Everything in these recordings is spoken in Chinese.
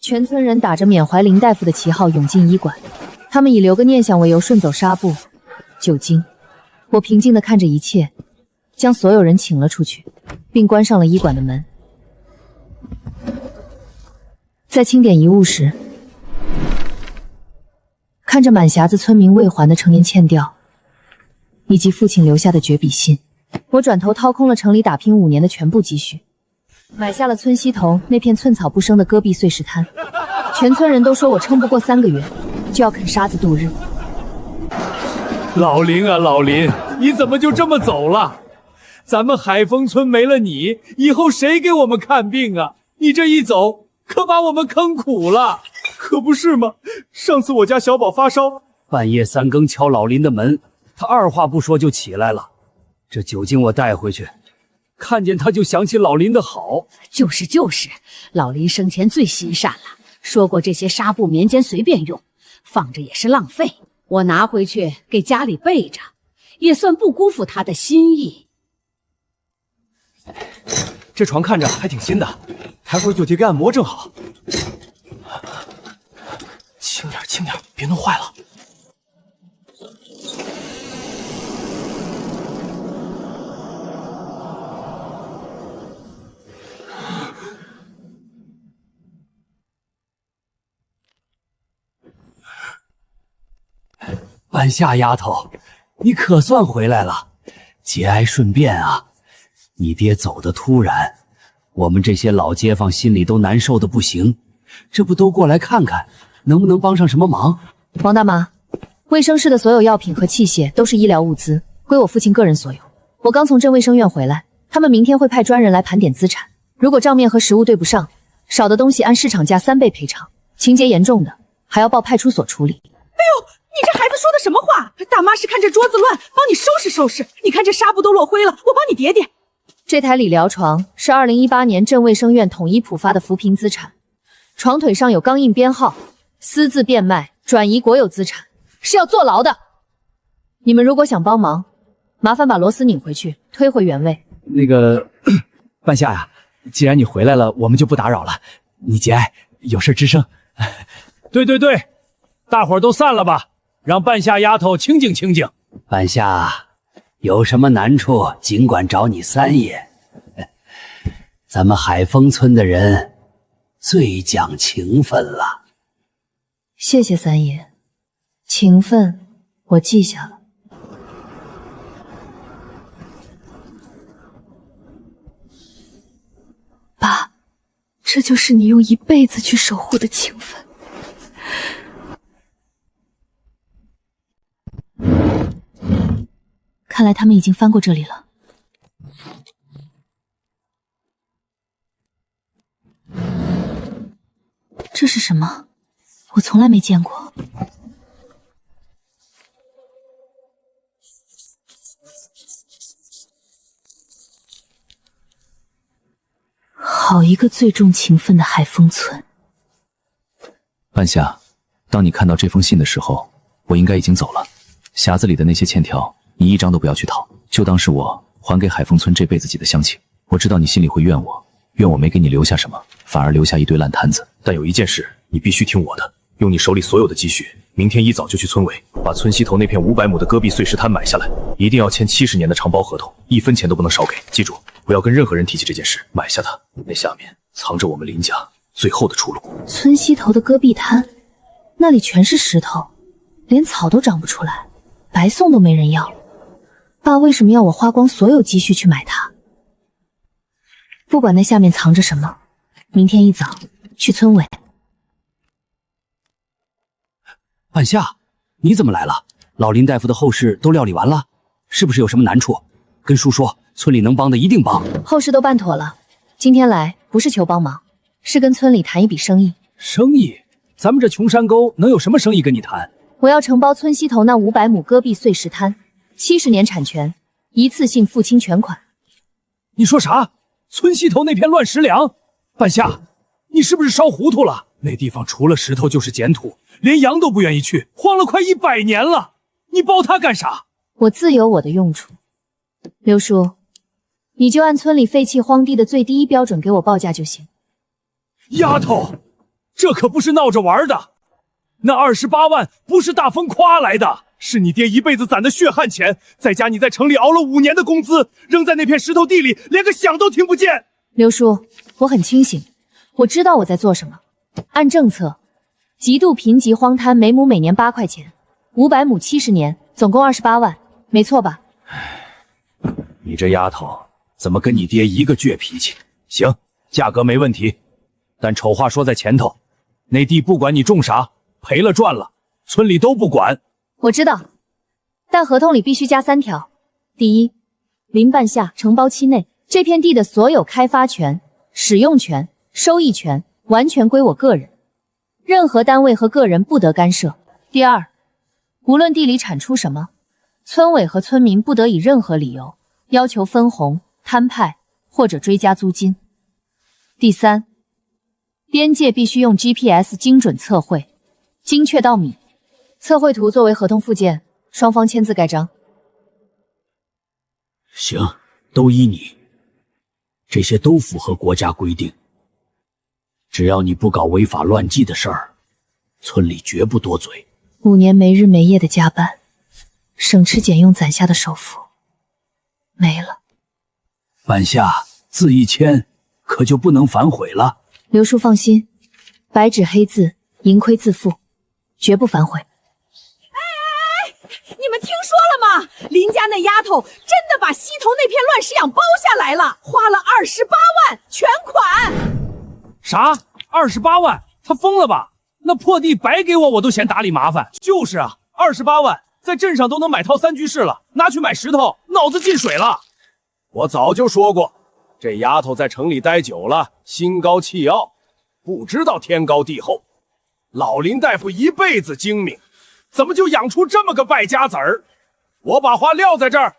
全村人打着缅怀林大夫的旗号涌进医馆，他们以留个念想为由顺走纱布、酒精。我平静地看着一切，将所有人请了出去，并关上了医馆的门。在清点遗物时，看着满匣子村民未还的成年欠调，以及父亲留下的绝笔信，我转头掏空了城里打拼5年的全部积蓄，买下了村西头那片寸草不生的戈壁碎石滩。全村人都说我撑不过3个月，就要啃沙子度日。老林啊，老林，你怎么就这么走了？咱们海丰村没了你，以后谁给我们看病啊？你这一走，可把我们坑苦了。可不是吗？上次我家小宝发烧，半夜3更敲老林的门，他二话不说就起来了。这酒精我带回去，看见他就想起老林的好。就是，老林生前最心善了，说过这些纱布棉毡随便用，放着也是浪费。我拿回去给家里备着，也算不辜负他的心意。这床看着还挺新的，抬会儿就贴个按摩正好。轻点，别弄坏了。半夏丫头，你可算回来了，节哀顺变啊！你爹走得突然，我们这些老街坊心里都难受的不行，这不都过来看看，能不能帮上什么忙？王大妈，卫生室的所有药品和器械都是医疗物资，归我父亲个人所有。我刚从镇卫生院回来，他们明天会派专人来盘点资产，如果账面和实物对不上，少的东西按市场价3倍赔偿，情节严重的还要报派出所处理。哎呦，你这孩子说的什么话？大妈是看这桌子乱，帮你收拾收拾。你看这纱布都落灰了，我帮你叠叠。这台理疗床是2018年镇卫生院统一普发的扶贫资产，床腿上有钢印编号，私自变卖转移国有资产是要坐牢的。你们如果想帮忙，麻烦把螺丝拧回去，推回原位。那个半夏呀，既然你回来了，我们就不打扰了。你节哀，有事吱声。对，大伙儿都散了吧，让半夏丫头清静清静。半夏，有什么难处尽管找你三爷。咱们海丰村的人最讲情分了。谢谢三爷，情分我记下了。爸，这就是你用一辈子去守护的情分。看来他们已经翻过这里了。这是什么？我从来没见过。好一个最重情分的海丰村。半夏，当你看到这封信的时候，我应该已经走了。匣子里的那些欠条，你一张都不要去讨，就当是我还给海丰村这辈子己的乡情。我知道你心里会怨我没给你留下什么，反而留下一堆烂摊子。但有一件事你必须听我的，用你手里所有的积蓄，明天一早就去村委，把村西头那片500亩的戈壁碎石滩买下来，一定要签70年的长包合同，1分钱都不能少给。记住，不要跟任何人提起这件事。买下它，那下面藏着我们林家最后的出路。村西头的戈壁滩，那里全是石头，连草都长不出来，白送都没人要。爸为什么要我花光所有积蓄去买它？不管那下面藏着什么，明天一早去村委。半夏，你怎么来了？老林大夫的后事都料理完了，是不是有什么难处？跟叔说，村里能帮的一定帮。后事都办妥了，今天来不是求帮忙，是跟村里谈一笔生意。生意？咱们这穷山沟能有什么生意跟你谈？我要承包村西头那500亩戈壁碎石滩，70年产权，一次性付清全款。你说啥？村西头那片乱石梁？半夏，你是不是烧糊涂了？那地方除了石头就是碱土，连羊都不愿意去，荒了快100年了，你包它干啥？我自有我的用处。刘叔，你就按村里废弃荒地的最低标准给我报价就行。丫头，这可不是闹着玩的。那28万不是大风夸来的，是你爹一辈子攒的血汗钱，再加你在城里熬了5年的工资，扔在那片石头地里，连个响都听不见。刘叔，我很清醒，我知道我在做什么。按政策，极度贫瘠荒滩每亩每年8块钱，500亩70年，总共28万，没错吧？你这丫头怎么跟你爹一个倔脾气？行，价格没问题，但丑话说在前头，那地不管你种啥，赔了赚了，村里都不管。我知道，但合同里必须加3条。第一，临办下承包期内，这片地的所有开发权、使用权、收益权完全归我个人，任何单位和个人不得干涉。第二，无论地里产出什么，村委和村民不得以任何理由要求分红、摊派或者追加租金。第三，边界必须用 GPS 精准测绘，精确到米。测绘图作为合同附件，双方签字盖章。行，都依你。这些都符合国家规定。只要你不搞违法乱纪的事儿，村里绝不多嘴。5年没日没夜的加班，省吃俭用攒下的首付没了。办下字一签，可就不能反悔了。刘叔放心，白纸黑字，盈亏自负，绝不反悔。你们听说了吗？林家那丫头真的把西头那片乱石养包下来了，花了28万全款。啥？28万？他疯了吧？那破地白给我都嫌打理麻烦。就是啊，28万在镇上都能买套3居室了，拿去买石头，脑子进水了。我早就说过，这丫头在城里待久了，心高气傲，不知道天高地厚。老林大夫一辈子精明，怎么就养出这么个败家子儿？我把话撂在这儿，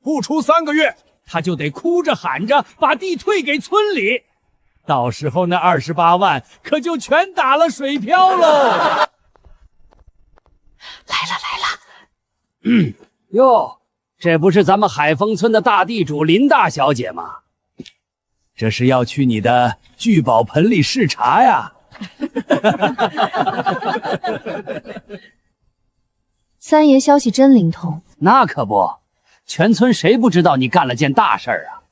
不出3个月，他就得哭着喊着把地退给村里，到时候那28万可就全打了水漂喽。来了，哟，这不是咱们海丰村的大地主林大小姐吗？这是要去你的聚宝盆里视察呀。三爷消息真灵通。那可不，全村谁不知道你干了件大事儿啊？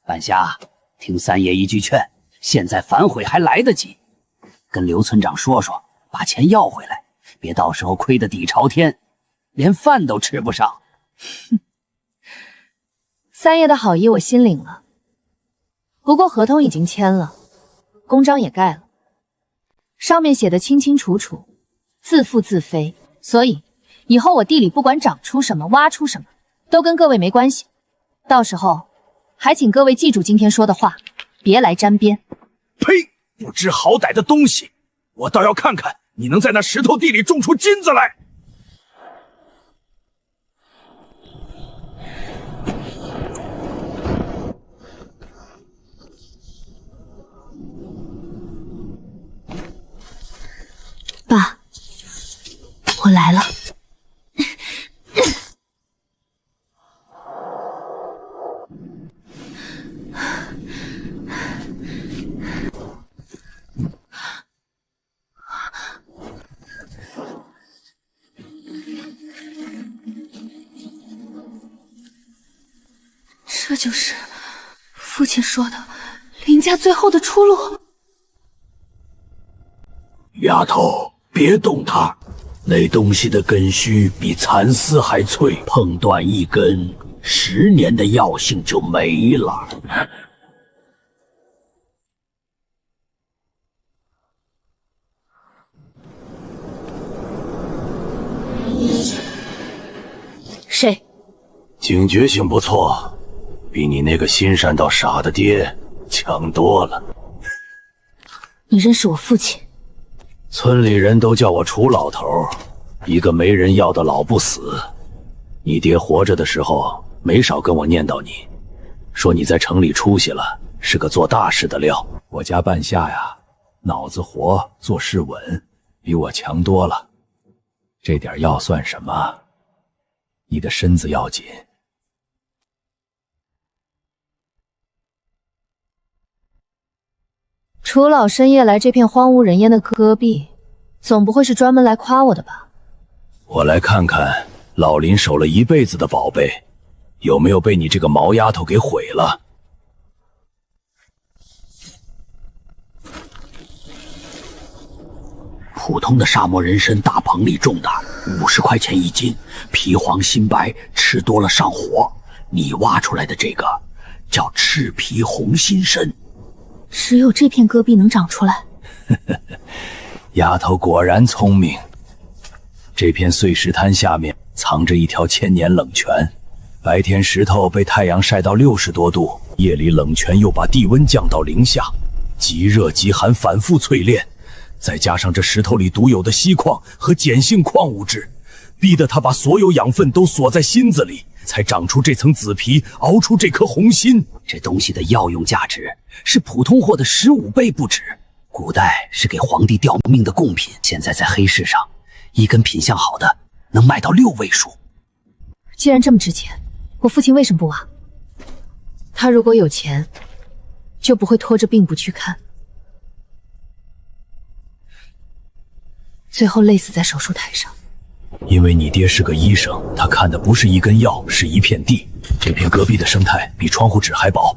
半夏，听三爷一句劝，现在反悔还来得及，跟刘村长说说，把钱要回来，别到时候亏得底朝天，连饭都吃不上。三爷的好意我心领了，不过合同已经签了，公章也盖了，上面写的清清楚楚，自负自非，所以以后我地里不管长出什么，挖出什么，都跟各位没关系。到时候还请各位记住今天说的话，别来沾边。呸！不知好歹的东西，我倒要看看你能在那石头地里种出金子来。爸，我来了。这就是父亲说的林家最后的出路。丫头，别动它，那东西的根须比蚕丝还脆，碰断一根，10年的药性就没了。谁？警觉性不错，比你那个心善到傻的爹强多了。你认识我父亲？村里人都叫我楚老头，一个没人要的老不死。你爹活着的时候没少跟我念叨你，说你在城里出息了，是个做大事的料。我家半夏呀，脑子活，做事稳，比我强多了。这点药算什么？你的身子要紧。楚老深夜来这片荒无人烟的戈壁，总不会是专门来夸我的吧？我来看看老林守了一辈子的宝贝，有没有被你这个毛丫头给毁了？普通的沙漠人参大棚里种的，50块钱一斤，皮黄心白，吃多了上火。你挖出来的这个叫赤皮红心参，只有这片戈壁能长出来。丫头果然聪明。这片碎石滩下面藏着一条千年冷泉，白天石头被太阳晒到60多度，夜里冷泉又把地温降到0下，极热极寒反复淬炼，再加上这石头里独有的锡矿和碱性矿物质，逼得它把所有养分都锁在心子里，才长出这层紫皮，熬出这颗红心。这东西的药用价值是普通货的15倍不止。古代是给皇帝吊命的贡品，现在在黑市上，一根品相好的能卖到6位数。既然这么值钱，我父亲为什么不挖？他如果有钱，就不会拖着病不去看，最后累死在手术台上。因为你爹是个医生，他看的不是一根药，是一片地。这片戈壁的生态比窗户纸还薄。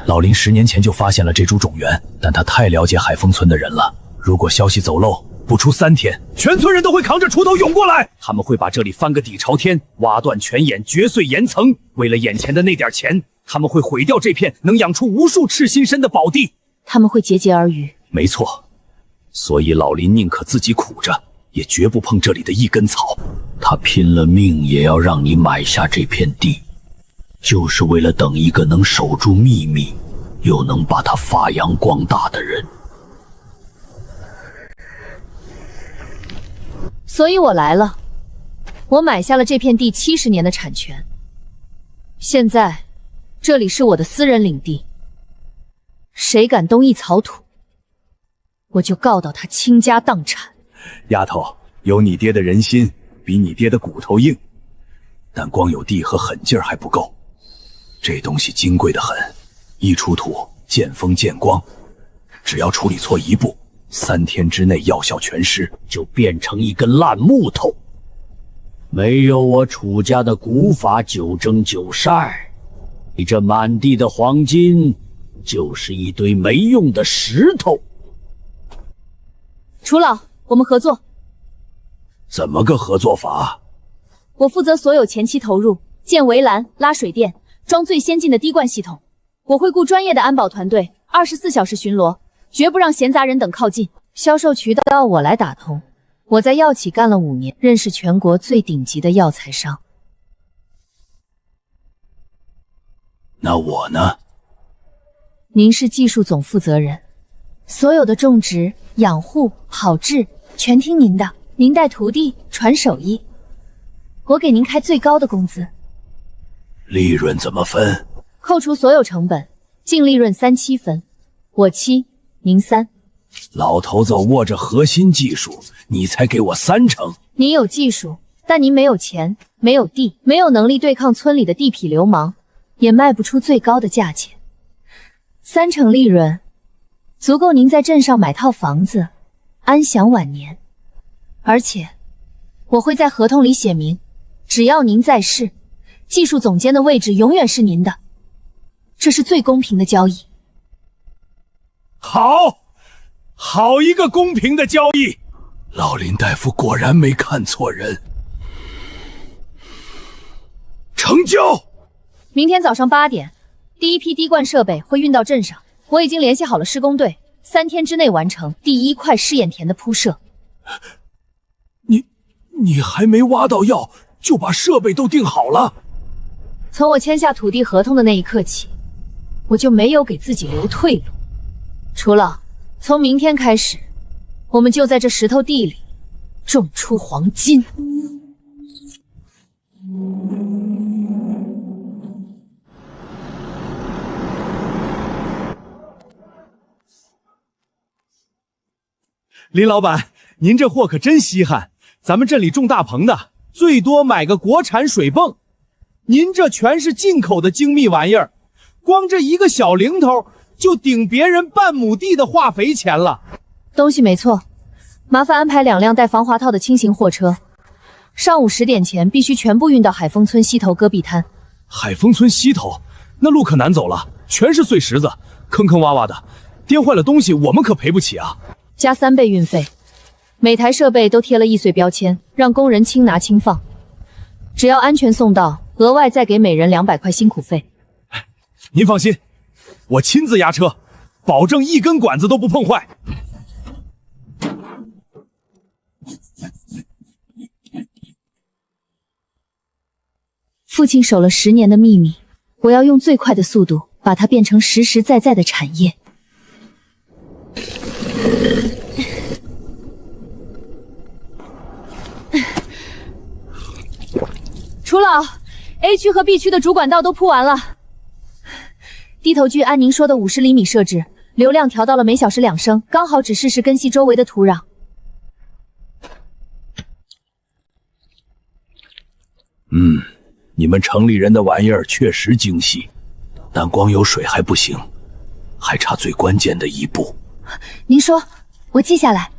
老林10年前就发现了这株种源，但他太了解海丰村的人了。如果消息走漏，不出3天，全村人都会扛着锄头涌过来。他们会把这里翻个底朝天，挖断泉眼，掘碎岩层。为了眼前的那点钱，他们会毁掉这片能养出无数赤心参的宝地。他们会节节而渔。没错，所以老林宁可自己苦着，也绝不碰这里的一根草。他拼了命也要让你买下这片地，就是为了等一个能守住秘密，又能把它发扬光大的人。所以我来了，我买下了这片地70年的产权，现在这里是我的私人领地，谁敢动一草土，我就告到他倾家荡产。丫头，有你爹的人心，比你爹的骨头硬，但光有地和狠劲儿还不够。这东西金贵得很，一出土见风见光，只要处理错一步，3天之内药效全失，就变成一根烂木头。没有我楚家的古法9蒸9晒，你这满地的黄金就是一堆没用的石头。楚老，我们合作。怎么个合作法？我负责所有前期投入，建围栏、拉水电、装最先进的滴灌系统。我会雇专业的安保团队，24小时巡逻，绝不让闲杂人等靠近。销售渠道我来打通。我在药企干了5年，认识全国最顶级的药材商。那我呢？您是技术总负责人，所有的种植、养护、炮制全听您的。您带徒弟传手艺，我给您开最高的工资。利润怎么分？扣除所有成本，净利润3-7分，我7，您3。老头子握着核心技术，你才给我3成。您有技术，但您没有钱，没有地，没有能力对抗村里的地痞流氓，也卖不出最高的价钱。3成利润，足够您在镇上买套房子，安享晚年。而且，我会在合同里写明，只要您在世，技术总监的位置永远是您的。这是最公平的交易。好一个公平的交易！老林大夫果然没看错人。成交！明天早上8点，第一批滴灌设备会运到镇上。我已经联系好了施工队，3天之内完成第1块试验田的铺设。你还没挖到药，就把设备都定好了？从我签下土地合同的那一刻起，我就没有给自己留退路。楚老，从明天开始，我们就在这石头地里种出黄金。林老板，您这货可真稀罕。咱们镇里种大棚的，最多买个国产水泵，您这全是进口的精密玩意儿，光这一个小零头就顶别人半亩地的化肥钱了。东西没错，麻烦安排2辆带防滑套的轻型货车，上午10点前必须全部运到海丰村西头戈壁滩。海丰村西头，那路可难走了，全是碎石子，坑坑洼洼的，颠坏了东西我们可赔不起啊。加3倍运费，每台设备都贴了易碎标签，让工人轻拿轻放。只要安全送到，额外再给每人200块辛苦费。您放心，我亲自押车，保证一根管子都不碰坏。父亲守了10年的秘密，我要用最快的速度把它变成实实在在的产业。楚老 ，A 区和 B 区的主管道都铺完了。地头锯按您说的50厘米设置，流量调到了每小时2升，刚好只适时根系周围的土壤。你们城里人的玩意儿确实精细，但光有水还不行，还差最关键的一步。您说，我记下来。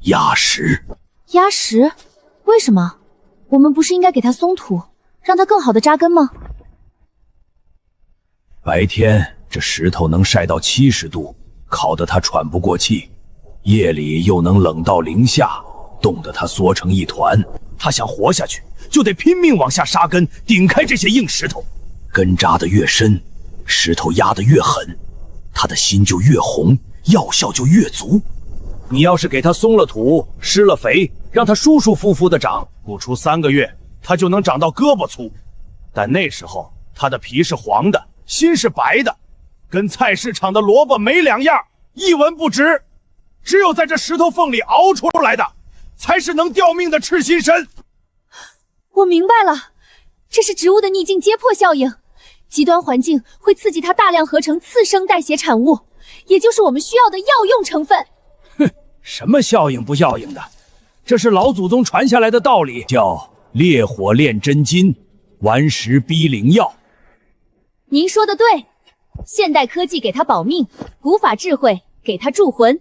压实。压实？为什么？我们不是应该给它松土，让它更好的扎根吗？白天这石头能晒到70度，烤得它喘不过气；夜里又能冷到零下，冻得它缩成一团。他想活下去，就得拼命往下扎根，顶开这些硬石头。根扎得越深，石头压得越狠，他的心就越红，药效就越足。你要是给它松了土，施了肥，让它舒舒服服的长，不出3个月，它就能长到胳膊粗。但那时候，它的皮是黄的，心是白的，跟菜市场的萝卜没两样，一文不值。只有在这石头缝里熬出来的，才是能吊命的赤心参。我明白了，这是植物的逆境结迫效应，极端环境会刺激它大量合成次生代谢产物，也就是我们需要的药用成分。哼，什么效应不效应的，这是老祖宗传下来的道理，叫烈火炼真金，顽石逼灵药。您说的对，现代科技给它保命，古法智慧给它铸魂。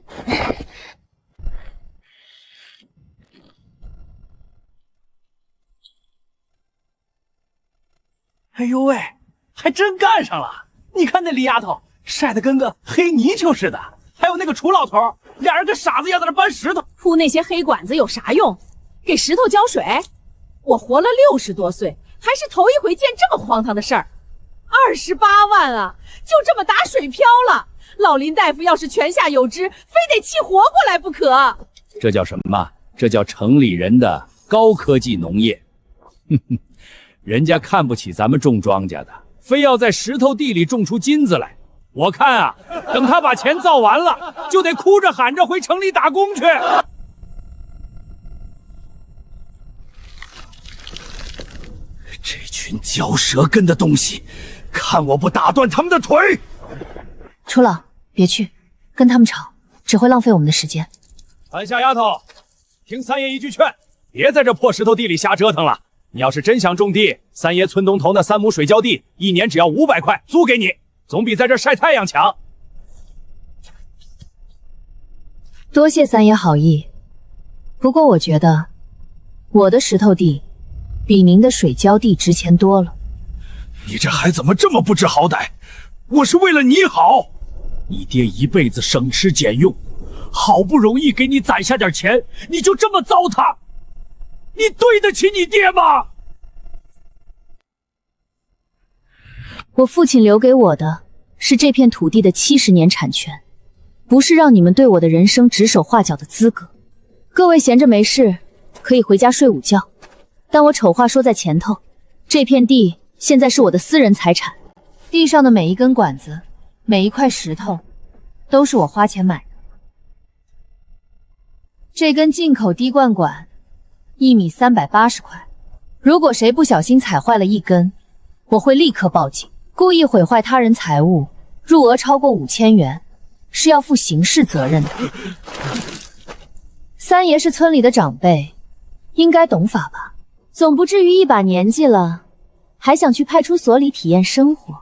哎呦喂，还真干上了！你看那李丫头晒得跟个黑泥鳅似的，还有那个楚老头，俩人跟傻子一样在那搬石头。铺那些黑管子有啥用？给石头浇水？我活了60多岁，还是头一回见这么荒唐的事儿。28万啊，就这么打水漂了。老林大夫要是泉下有知，非得气活过来不可。这叫什么？这叫城里人的高科技农业。哼哼。人家看不起咱们种庄稼的，非要在石头地里种出金子来。我看啊，等他把钱造完了，就得哭着喊着回城里打工去。这群嚼舌根的东西，看我不打断他们的腿！楚老，别去，跟他们吵，只会浪费我们的时间。半夏丫头，听三爷一句劝，别在这破石头地里瞎折腾了。你要是真想种地，三爷村东头那3亩水浇地，一年只要500块，租给你，总比在这晒太阳强。多谢三爷好意，不过我觉得我的石头地比您的水浇地值钱多了。你这还怎么这么不知好歹？我是为了你好，你爹一辈子省吃俭用，好不容易给你攒下点钱，你就这么糟蹋。你对得起你爹吗？我父亲留给我的是这片土地的70年产权，不是让你们对我的人生指手画脚的资格。各位闲着没事，可以回家睡午觉。但我丑话说在前头，这片地现在是我的私人财产，地上的每一根管子，每一块石头，都是我花钱买的。这根进口滴灌管1米380块，如果谁不小心踩坏了一根，我会立刻报警。故意毁坏他人财物，入额超过5000元，是要负刑事责任的。三爷是村里的长辈，应该懂法吧？总不至于一把年纪了，还想去派出所里体验生活。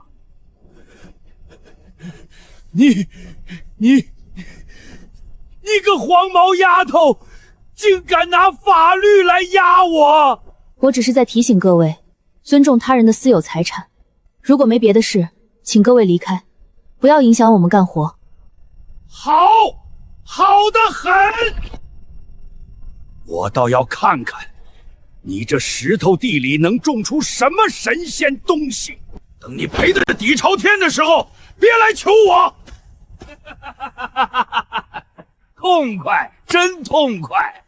你个黄毛丫头，竟敢拿法律来压我！我只是在提醒各位，尊重他人的私有财产。如果没别的事，请各位离开，不要影响我们干活。好得很！我倒要看看，你这石头地里能种出什么神仙东西。等你赔得底朝天的时候，别来求我。痛快，真痛快！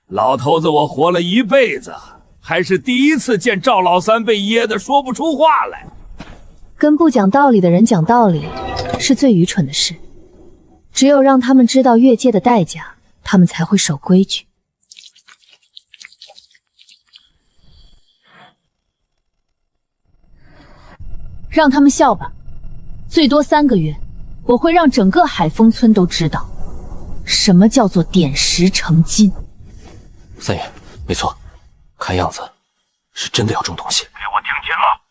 老头子，我活了一辈子，还是第一次见赵老三被噎得说不出话来。跟不讲道理的人讲道理，是最愚蠢的事。只有让他们知道越界的代价，他们才会守规矩。让他们笑吧，最多3个月，我会让整个海丰村都知道，什么叫做点石成金。三爷，没错，看样子是真的要种东西。给我听清了！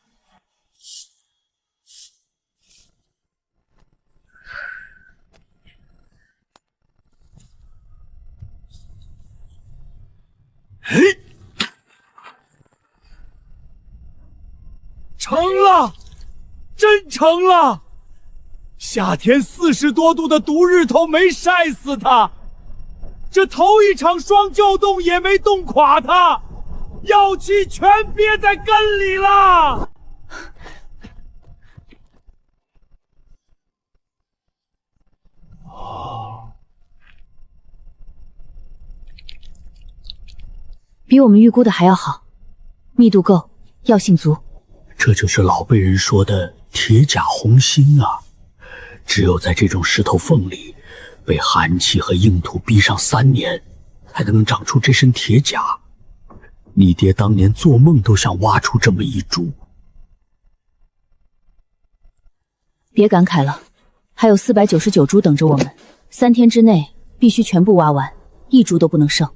成了，真成了！夏天40多度的毒日头没晒死它，这头一场双旧冻也没冻垮它，药气全憋在根里了。比我们预估的还要好，密度够，药性足。这就是老辈人说的铁甲红心啊！只有在这种石头缝里，被寒气和硬土逼上3年，才能长出这身铁甲。你爹当年做梦都想挖出这么一株。别感慨了，还有499株等着我们，3天之内必须全部挖完，1株都不能剩。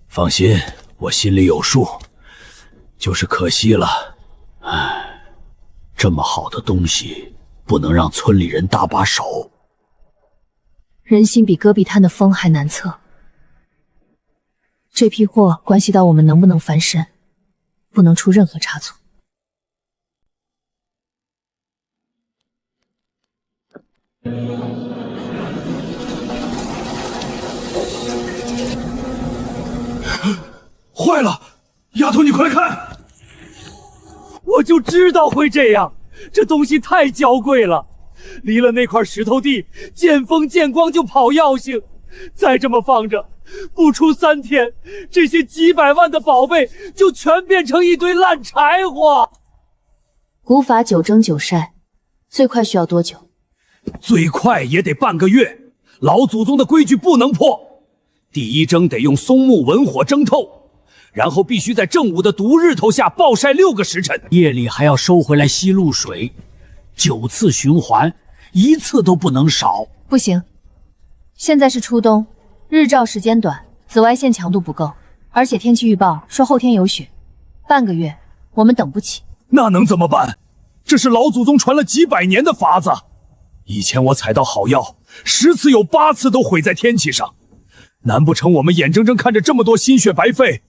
放心，我心里有数，就是可惜了。唉，这么好的东西，不能让村里人搭把手。人心比戈壁滩的风还难测，这批货关系到我们能不能翻身，不能出任何差错。坏了，丫头，你快来看！我就知道会这样，这东西太娇贵了，离了那块石头地，见风见光就跑药性。再这么放着，不出3天，这些几百万的宝贝就全变成一堆烂柴火。古法9蒸9晒，最快需要多久？最快也得半个月，老祖宗的规矩不能破。第一蒸得用松木文火蒸透，然后必须在正午的毒日头下暴晒6个时辰，夜里还要收回来吸露水，9次循环，1次都不能少。不行，现在是初冬，日照时间短，紫外线强度不够，而且天气预报说后天有雪，半个月我们等不起。那能怎么办？这是老祖宗传了几百年的法子。以前我采到好药，10次有8次都毁在天气上，难不成我们眼睁睁看着这么多心血白费？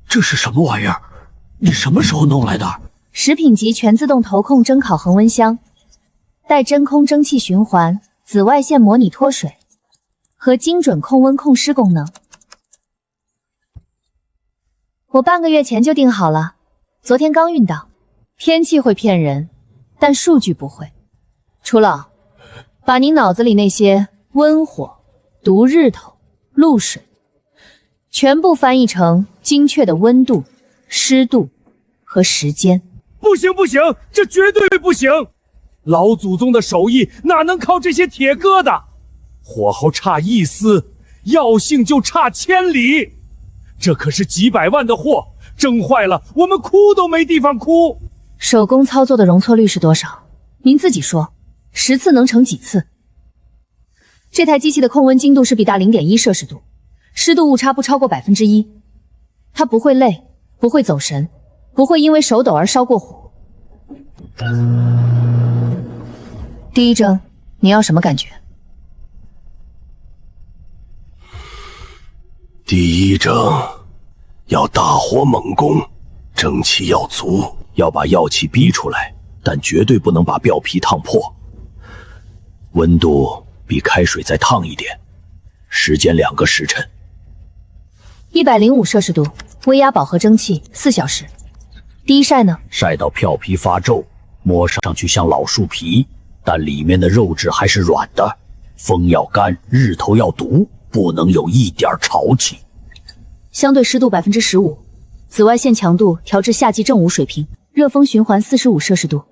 这是什么玩意儿？你什么时候弄来的？食品级全自动投控蒸烤恒温箱，带真空蒸汽循环、紫外线模拟脱水和精准控温控湿功能。我半个月前就订好了，昨天刚运到。天气会骗人，但数据不会。楚老，把你脑子里那些温火、毒日头、露水全部翻译成精确的温度、湿度和时间。不行不行，这绝对不行！老祖宗的手艺哪能靠这些铁疙瘩？火候差1丝，药性就差千里。这可是几百万的货，蒸坏了我们哭都没地方哭。手工操作的容错率是多少？您自己说，10次能成几次？这台机器的控温精度是比大0.1摄氏度，湿度误差不超过1%，它不会累，不会走神，不会因为手抖而烧过火。第一征，你要什么感觉？第一征要大火猛攻，蒸汽要足，要把药气逼出来，但绝对不能把表皮烫破。温度比开水再烫一点，时间2个时辰。105摄氏度，微压饱和蒸汽4小时。第一晒呢？晒到表皮发皱，摸上去像老树皮，但里面的肉质还是软的。风要干，日头要毒，不能有一点潮气。相对湿度15%，紫外线强度调至夏季正午水平，热风循环45摄氏度。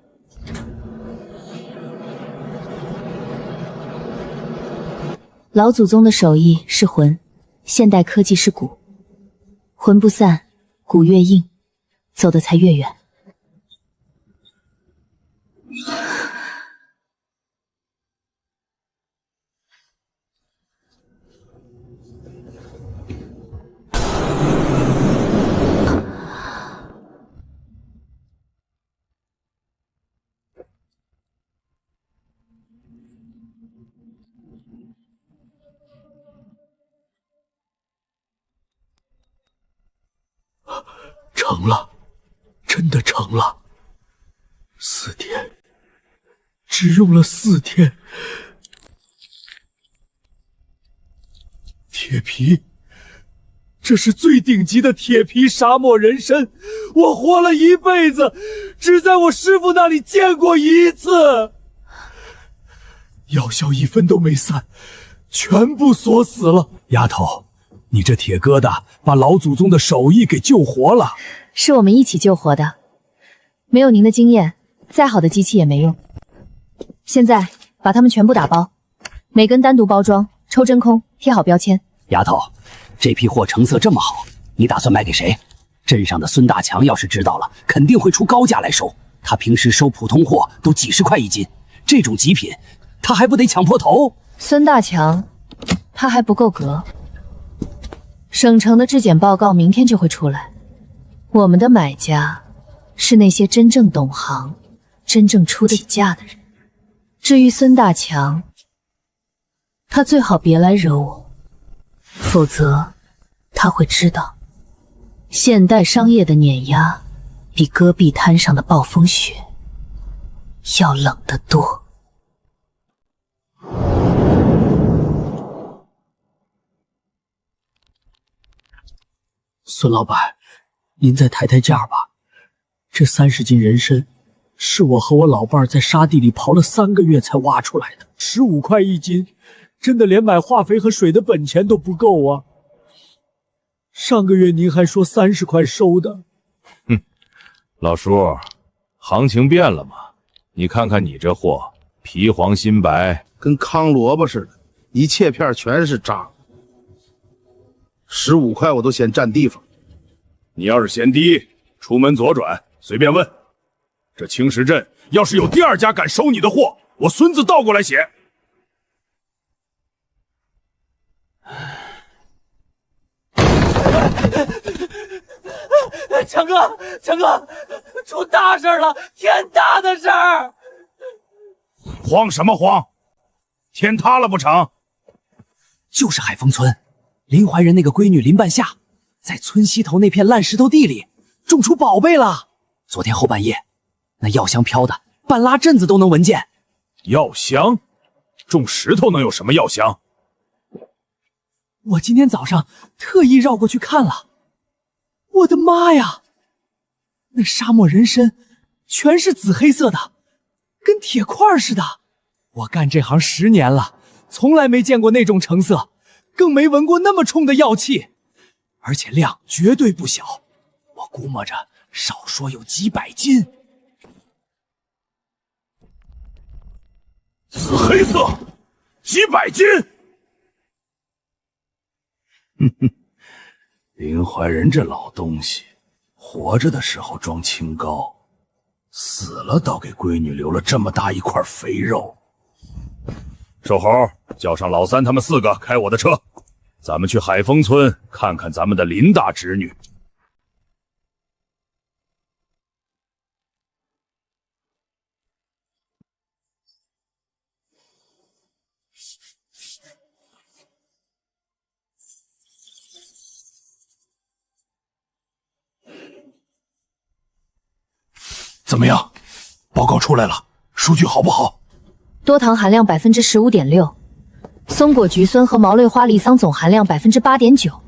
老祖宗的手艺是魂，现代科技是骨。魂不散，骨越硬，走得才越远。成了，真的成了。4天，只用了4天。铁皮，这是最顶级的铁皮沙漠人参，我活了一辈子，只在我师傅那里见过一次。药效1分都没散，全部锁死了。丫头，你这铁疙瘩把老祖宗的手艺给救活了。是我们一起救活的，没有您的经验，再好的机器也没用。现在把它们全部打包，每根单独包装，抽真空，贴好标签。丫头，这批货成色这么好，你打算卖给谁？镇上的孙大强要是知道了，肯定会出高价来收。他平时收普通货都几10块1斤，这种极品，他还不得抢破头？孙大强，他还不够格。省城的质检报告明天就会出来。我们的买家是那些真正懂行、真正出得起价的人。至于孙大强，他最好别来惹我，否则他会知道，现代商业的碾压比戈壁滩上的暴风雪要冷得多。孙老板，您再抬抬价吧。这30斤人参是我和我老伴在沙地里刨了3个月才挖出来的，15块1斤，真的连买化肥和水的本钱都不够啊！上个月您还说30块收的。哼，老叔，行情变了吗？你看看你这货，皮黄心白，跟糠萝卜似的，一切片全是渣。15块我都嫌占地方。你要是嫌低，出门左转，随便问。这青石镇要是有第2家敢收你的货，我孙子倒过来写。强哥，强哥，出大事了！天大的事儿！慌什么慌？天塌了不成？就是海丰村林怀仁那个闺女林半夏，在村西头那片烂石头地里种出宝贝了。昨天后半夜，那药香飘的半拉镇子都能闻见。药香？种石头能有什么药香？我今天早上特意绕过去看了，我的妈呀！那沙漠人参全是紫黑色的，跟铁块似的。我干这行10年了，从来没见过那种成色，更没闻过那么冲的药气，而且量绝对不小，我估摸着少说有几百斤。紫黑色，几百斤。哼哼，林怀仁这老东西，活着的时候装清高，死了倒给闺女留了这么大一块肥肉。瘦猴，叫上老三他们4个开我的车，咱们去海丰村看看咱们的林大侄女。怎么样？报告出来了，数据好不好？多糖含量15.6%，松果菊酸和毛类花梨桑总含量8.9%。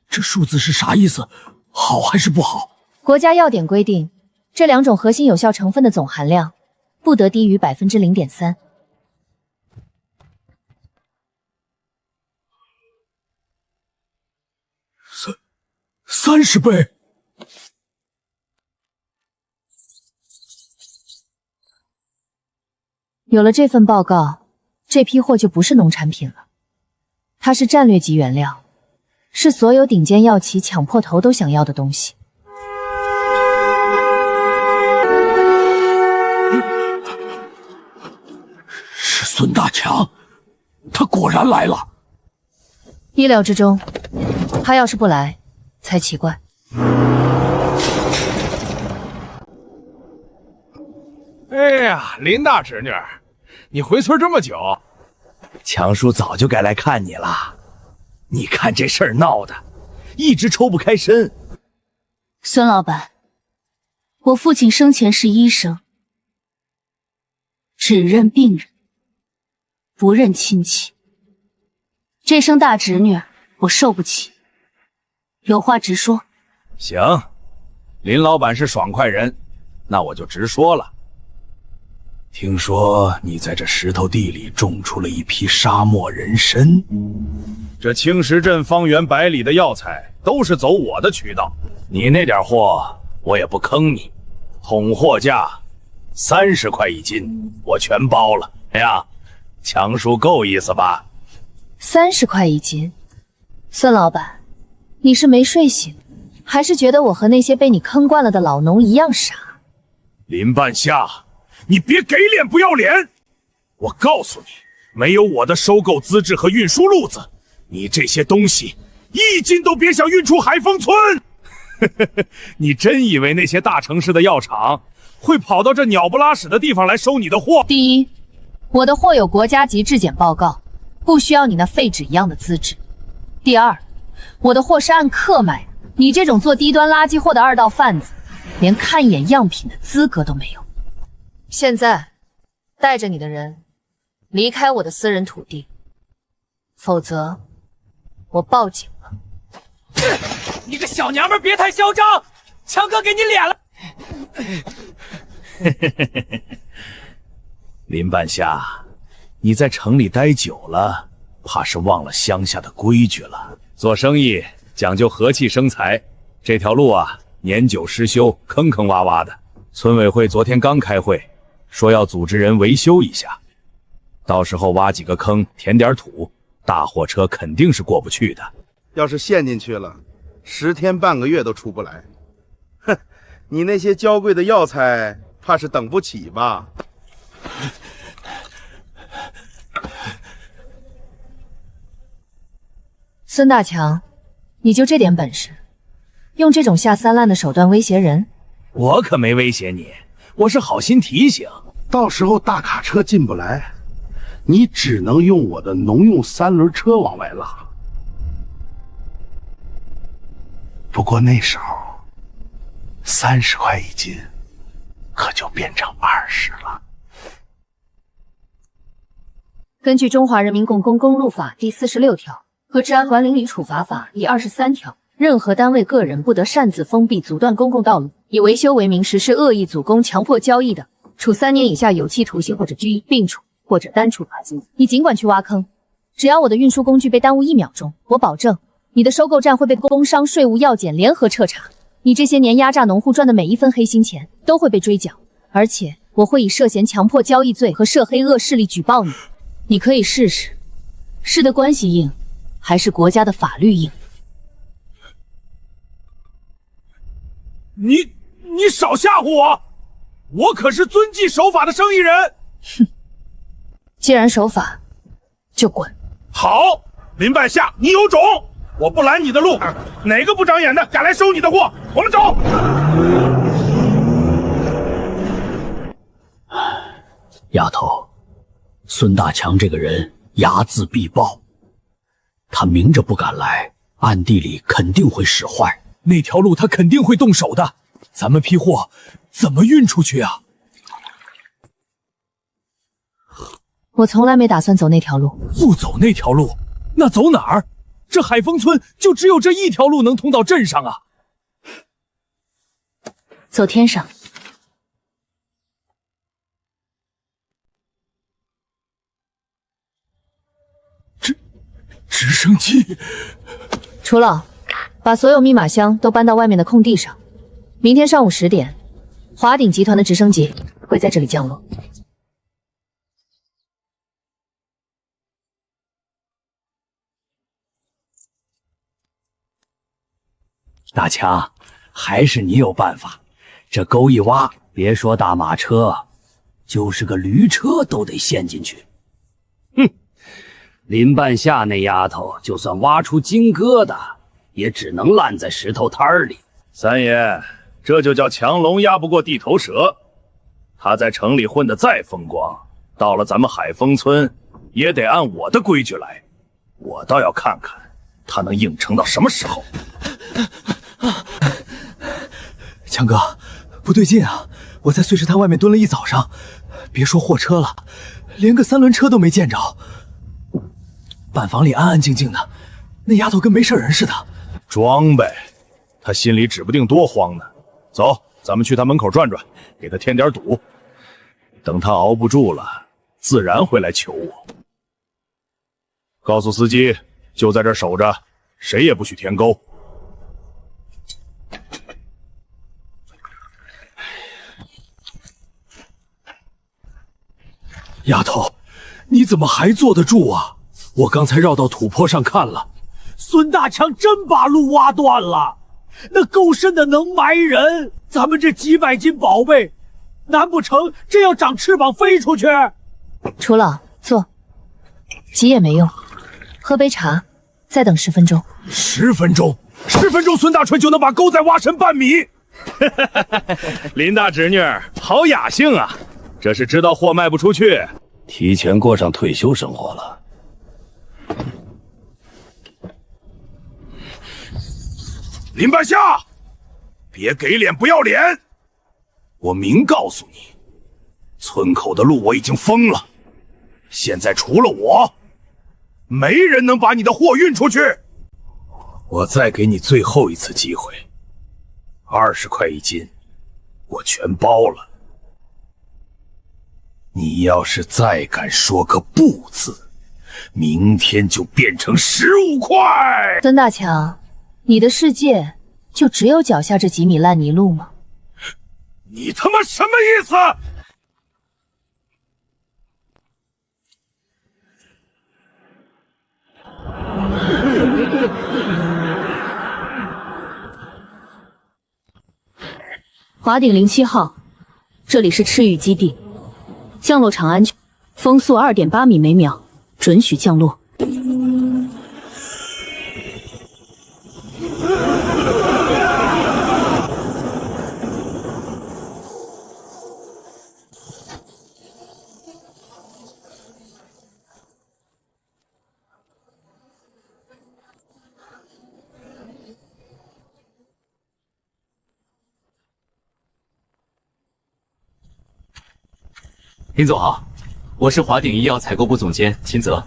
这数字是啥意思？好还是不好？国家药典规定，这2种核心有效成分的总含量不得低于0.3%。30倍。有了这份报告，这批货就不是农产品了，它是战略级原料，是所有顶尖药企抢破头都想要的东西。是孙大强，他果然来了。意料之中，他要是不来才奇怪。哎呀，林大侄女，你回村这么久，强叔早就该来看你了。你看这事儿闹的，一直抽不开身。孙老板，我父亲生前是医生，只认病人，不认亲戚。这生大侄女，我受不起。有话直说。行，林老板是爽快人，那我就直说了。听说你在这石头地里种出了一批沙漠人参，这青石镇方圆100里的药材都是走我的渠道，你那点货我也不坑你，统货价30块1斤，我全包了。哎呀，强叔够意思吧？30块1斤，孙老板，你是没睡醒，还是觉得我和那些被你坑惯了的老农一样傻？林半夏，你别给脸不要脸！我告诉你，没有我的收购资质和运输路子，你这些东西1斤都别想运出海丰村。你真以为那些大城市的药厂会跑到这鸟不拉屎的地方来收你的货？第一，我的货有国家级质检报告，不需要你那废纸一样的资质。第二，我的货是按克买的，你这种做低端垃圾货的2道贩子，连看一眼样品的资格都没有。现在，带着你的人离开我的私人土地，否则我报警了。你个小娘们别太嚣张，强哥给你脸了。林半夏，你在城里待久了，怕是忘了乡下的规矩了。做生意讲究和气生财，这条路啊，年久失修，坑坑洼洼的。村委会昨天刚开会，说要组织人维修一下，到时候挖几个坑，填点土，大货车肯定是过不去的。要是陷进去了，10天半个月都出不来。哼，你那些娇贵的药材，怕是等不起吧？孙大强，你就这点本事，用这种下三滥的手段威胁人？我可没威胁你，我是好心提醒。到时候大卡车进不来，你只能用我的农用3轮车往外拉。不过那时候，30块1斤，可就变成20了。根据《中华人民共和国公路法》第46条和《治安管理处罚法》第23条，任何单位、个人不得擅自封闭、阻断公共道路，以维修为名实施恶意阻工、强迫交易的，处3年以下有期徒刑或者拘役，并处或者单处罚金。你尽管去挖坑，只要我的运输工具被耽误1秒钟，我保证你的收购站会被工商、税务、药检联合彻查。你这些年压榨农户赚的每一分黑心钱都会被追缴，而且我会以涉嫌强迫交易罪和涉黑恶势力举报你。你可以试试，是的关系硬，还是国家的法律硬？你少吓唬我！我可是遵纪守法的生意人。哼，既然守法，就滚。好，林半夏，你有种！我不拦你的路，哪个不长眼的敢来收你的货？我们走。丫头，孙大强这个人睚眦必报，他明着不敢来，暗地里肯定会使坏。那条路他肯定会动手的，咱们批货怎么运出去啊？我从来没打算走那条路。不走那条路，那走哪儿？这海丰村就只有这一条路能通到镇上啊！走天上。直升机。楚老，把所有密码箱都搬到外面的空地上。明天上午10点，华鼎集团的直升机会在这里降落。大强，还是你有办法。这沟一挖，别说大马车，就是个驴车都得陷进去。哼，林半夏那丫头，就算挖出金疙瘩，也只能烂在石头摊里。三爷，这就叫强龙压不过地头蛇。他在城里混得再风光，到了咱们海丰村，也得按我的规矩来。我倒要看看他能硬撑到什么时候。强哥，不对劲啊！我在碎石滩外面蹲了一早上，别说货车了，连个3轮车都没见着。板房里安安静静的，那丫头跟没事人似的。装呗，他心里指不定多慌呢。走，咱们去他门口转转，给他添点堵。等他熬不住了，自然会来求我。告诉司机，就在这守着，谁也不许填沟。丫头，你怎么还坐得住啊？我刚才绕到土坡上看了，孙大强真把路挖断了，那够深的能埋人。咱们这几百斤宝贝，难不成真要长翅膀飞出去？楚老，坐，急也没用，喝杯茶，再等10分钟。10分钟，10分钟，孙大锤就能把沟再挖深半米。林大侄女，好雅兴啊！这是知道货卖不出去，提前过上退休生活了。林半夏，别给脸不要脸！我明告诉你，村口的路我已经封了，现在除了我，没人能把你的货运出去。我再给你最后一次机会，20块1斤，我全包了。你要是再敢说个不字，明天就变成15块。孙大强，你的世界就只有脚下这几米烂泥路吗？你他妈什么意思？华鼎07号，这里是赤羽基地。降落场安全，风速2.8米每秒，准许降落。林总好，我是华鼎医药采购部总监秦泽。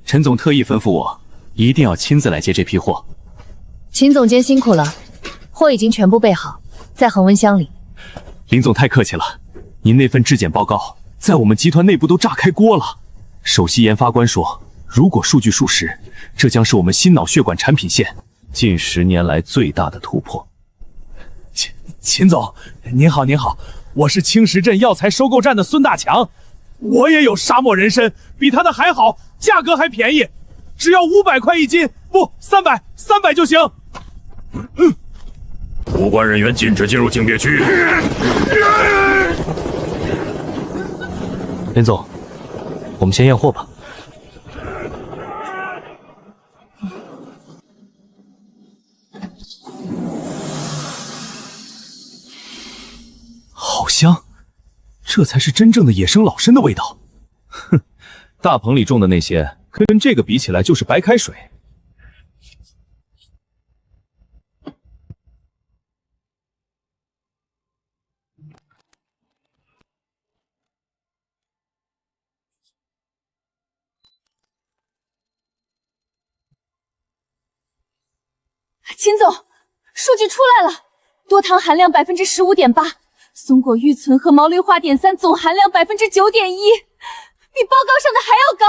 陈总特意吩咐我，一定要亲自来接这批货。秦总监辛苦了，货已经全部备好，在恒温箱里。林总太客气了，您那份质检报告在我们集团内部都炸开锅了。首席研发官说，如果数据属实，这将是我们心脑血管产品线近10年来最大的突破。秦总，您好，您好。我是青石镇药材收购站的孙大强，我也有沙漠人参，比他的还好，价格还便宜，只要500块1斤，不，300就行。无关人员禁止进入警别区。林总，我们先验货吧。好香，这才是真正的野生老参的味道。哼，大棚里种的那些跟这个比起来就是白开水。秦总，数据出来了，多糖含量15.8%，松果玉醇和毛硫化碘3总含量9.1%，比报告上的还要高，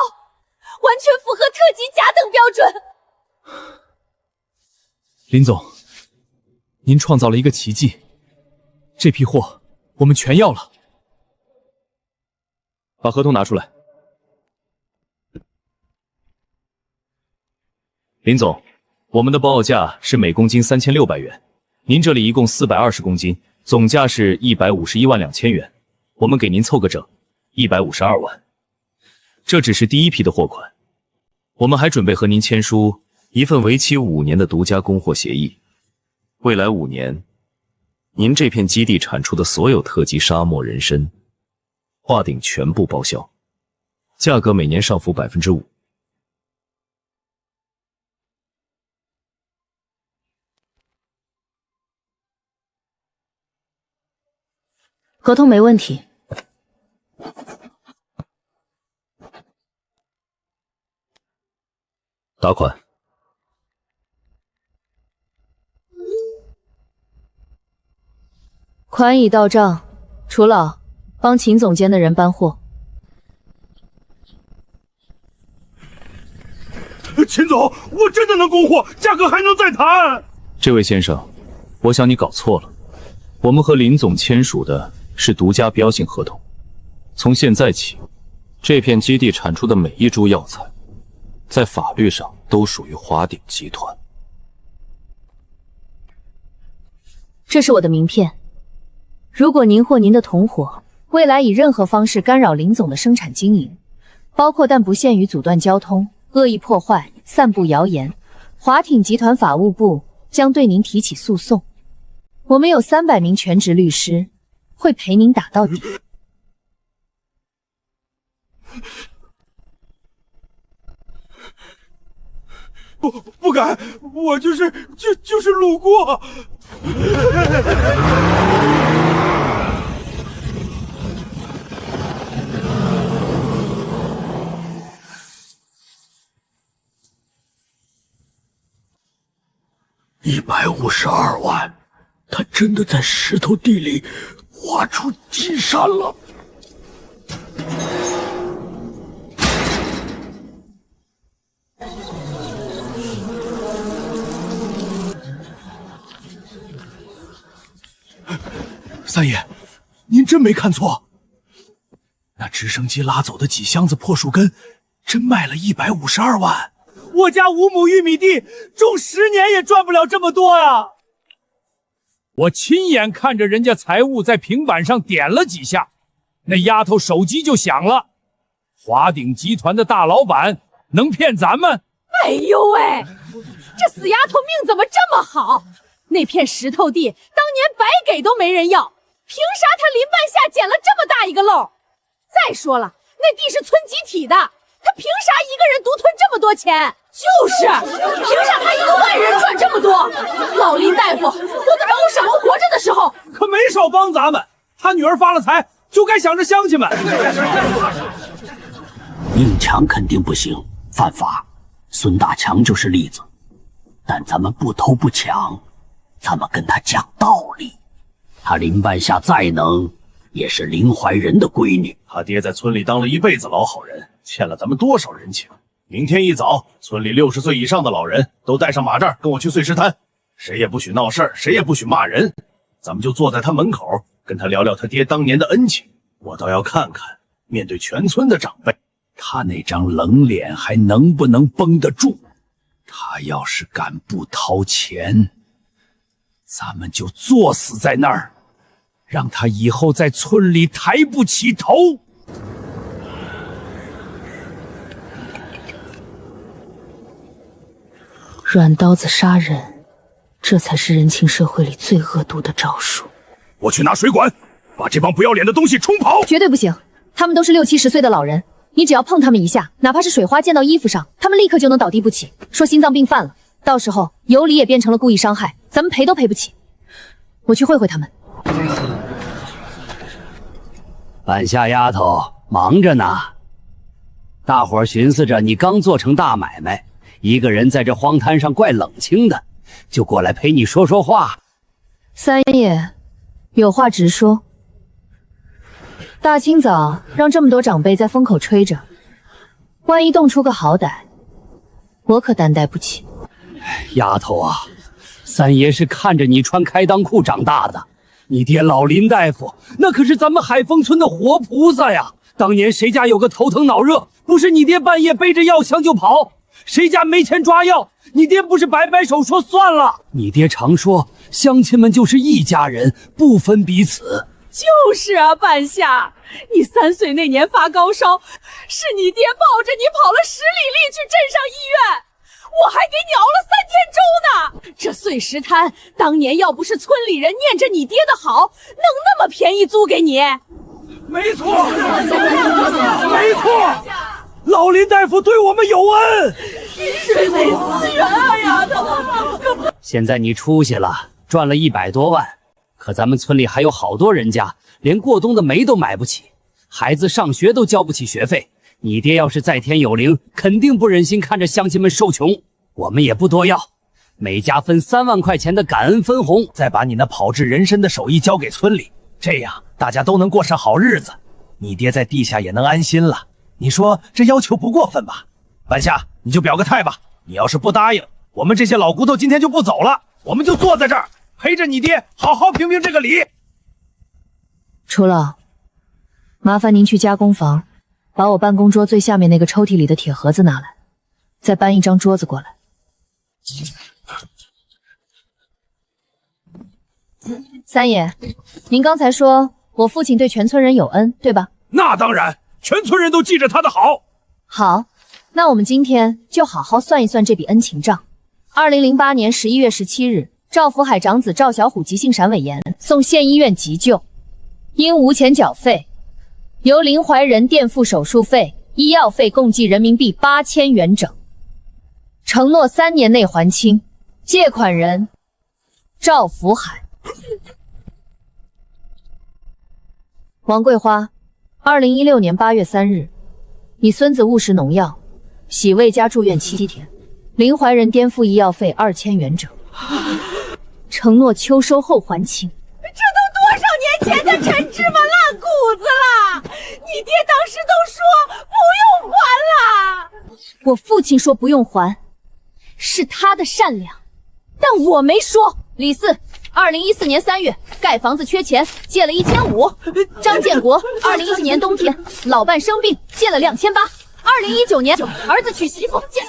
完全符合特级甲等标准。林总，您创造了一个奇迹，这批货我们全要了。把合同拿出来。林总，我们的报告价是每公斤3600元，您这里一共420公斤，总价是151万2千元，我们给您凑个整，152万。这只是第一批的货款，我们还准备和您签署一份为期5年的独家供货协议。未来5年，您这片基地产出的所有特级沙漠人参，华鼎全部报销，价格每年上浮5%。合同没问题。打款。款已到账，楚老，帮秦总监的人搬货。秦总，我真的能供货，价格还能再谈。这位先生，我想你搞错了，我们和林总签署的是独家标性合同。从现在起，这片基地产出的每一株药材，在法律上都属于华鼎集团。这是我的名片，如果您或您的同伙未来以任何方式干扰林总的生产经营，包括但不限于阻断交通、恶意破坏、散布谣言，华鼎集团法务部将对您提起诉讼。我们有300名全职律师，会陪您打到底。不敢，我就是路过。152万，他真的在石头地里挖出金山了。三爷，您真没看错，那直升机拉走的几箱子破树根，真卖了152万。我家5亩玉米地种10年也赚不了这么多呀！我亲眼看着人家财务在平板上点了几下，那丫头手机就响了。华鼎集团的大老板能骗咱们？哎呦喂，这死丫头命怎么这么好？那片石头地当年白给都没人要，凭啥他林半夏捡了这么大一个漏？再说了，那地是村集体的，他凭啥一个人独吞这么多钱？就是，凭啥他一个外人赚这么多？老林大夫，我都让我少活着的时候可没少帮咱们。他女儿发了财，就该想着乡亲们。硬抢肯定不行，犯法。孙大强就是例子。但咱们不偷不抢，咱们跟他讲道理。他林半夏再能，也是林怀仁的闺女。他爹在村里当了一辈子老好人，欠了咱们多少人情。明天一早，村里60岁以上的老人都带上马扎，跟我去碎石滩。谁也不许闹事儿，谁也不许骂人。咱们就坐在他门口，跟他聊聊他爹当年的恩情。我倒要看看，面对全村的长辈，他那张冷脸还能不能绷得住。他要是敢不掏钱，咱们就坐死在那儿，让他以后在村里抬不起头。软刀子杀人，这才是人情社会里最恶毒的招数。我去拿水管，把这帮不要脸的东西冲跑！绝对不行，他们都是60、70岁的老人，你只要碰他们一下，哪怕是水花溅到衣服上，他们立刻就能倒地不起，说心脏病犯了。到时候有理也变成了故意伤害，咱们赔都赔不起。我去会会他们。半夏丫头忙着呢，大伙儿寻思着你刚做成大买卖，一个人在这荒滩上怪冷清的，就过来陪你说说话。三爷，有话直说。大清早让这么多长辈在风口吹着，万一冻出个好歹，我可担待不起。丫头啊，三爷是看着你穿开裆裤长大的，你爹老林大夫那可是咱们海丰村的活菩萨呀。当年谁家有个头疼脑热，不是你爹半夜背着药箱就跑？谁家没钱抓药，你爹不是摆摆手说算了？你爹常说乡亲们就是一家人，不分彼此。就是啊，半夏，你3岁那年发高烧，是你爹抱着你跑了10里地去镇上医院，我还给你熬了3天粥呢。这碎石滩当年要不是村里人念着你爹的好，能那么便宜租给你？没错，没错，老林大夫对我们有恩，水没思源啊，丫头。现在你出息了，赚了100多万，可咱们村里还有好多人家连过冬的煤都买不起，孩子上学都交不起学费。你爹要是在天有灵，肯定不忍心看着乡亲们受穷。我们也不多要，每家分3万块钱的感恩分红，再把你那炮制人参的手艺交给村里，这样大家都能过上好日子，你爹在地下也能安心了。你说这要求不过分吧？半夏，你就表个态吧。你要是不答应，我们这些老骨头今天就不走了，我们就坐在这儿陪着你爹好好评评这个理。楚老，麻烦您去加工房把我办公桌最下面那个抽屉里的铁盒子拿来，再搬一张桌子过来。三爷，您刚才说我父亲对全村人有恩，对吧？那当然，全村人都记着他的好。好，那我们今天就好好算一算这笔恩情账。2008年11月17日，赵福海长子赵小虎急性闪尾炎，送县医院急救，因无钱缴费，由林怀仁垫付手术费、医药费共计人民币8000元整，承诺3年内还清。借款人赵福海。王桂花，2016年8月3日，你孙子误食农药，洗胃加住院7天，林怀仁颠覆医药费2000元整，承诺秋收后还清。这都多少年前的陈芝麻烂谷子了，你爹当时都说不用还了。我父亲说不用还，是他的善良，但我没说。李四，2014年3月盖房子缺钱，借了1500。张建国，2017年冬天老伴生病，借了2800。2019年儿子娶媳妇，借了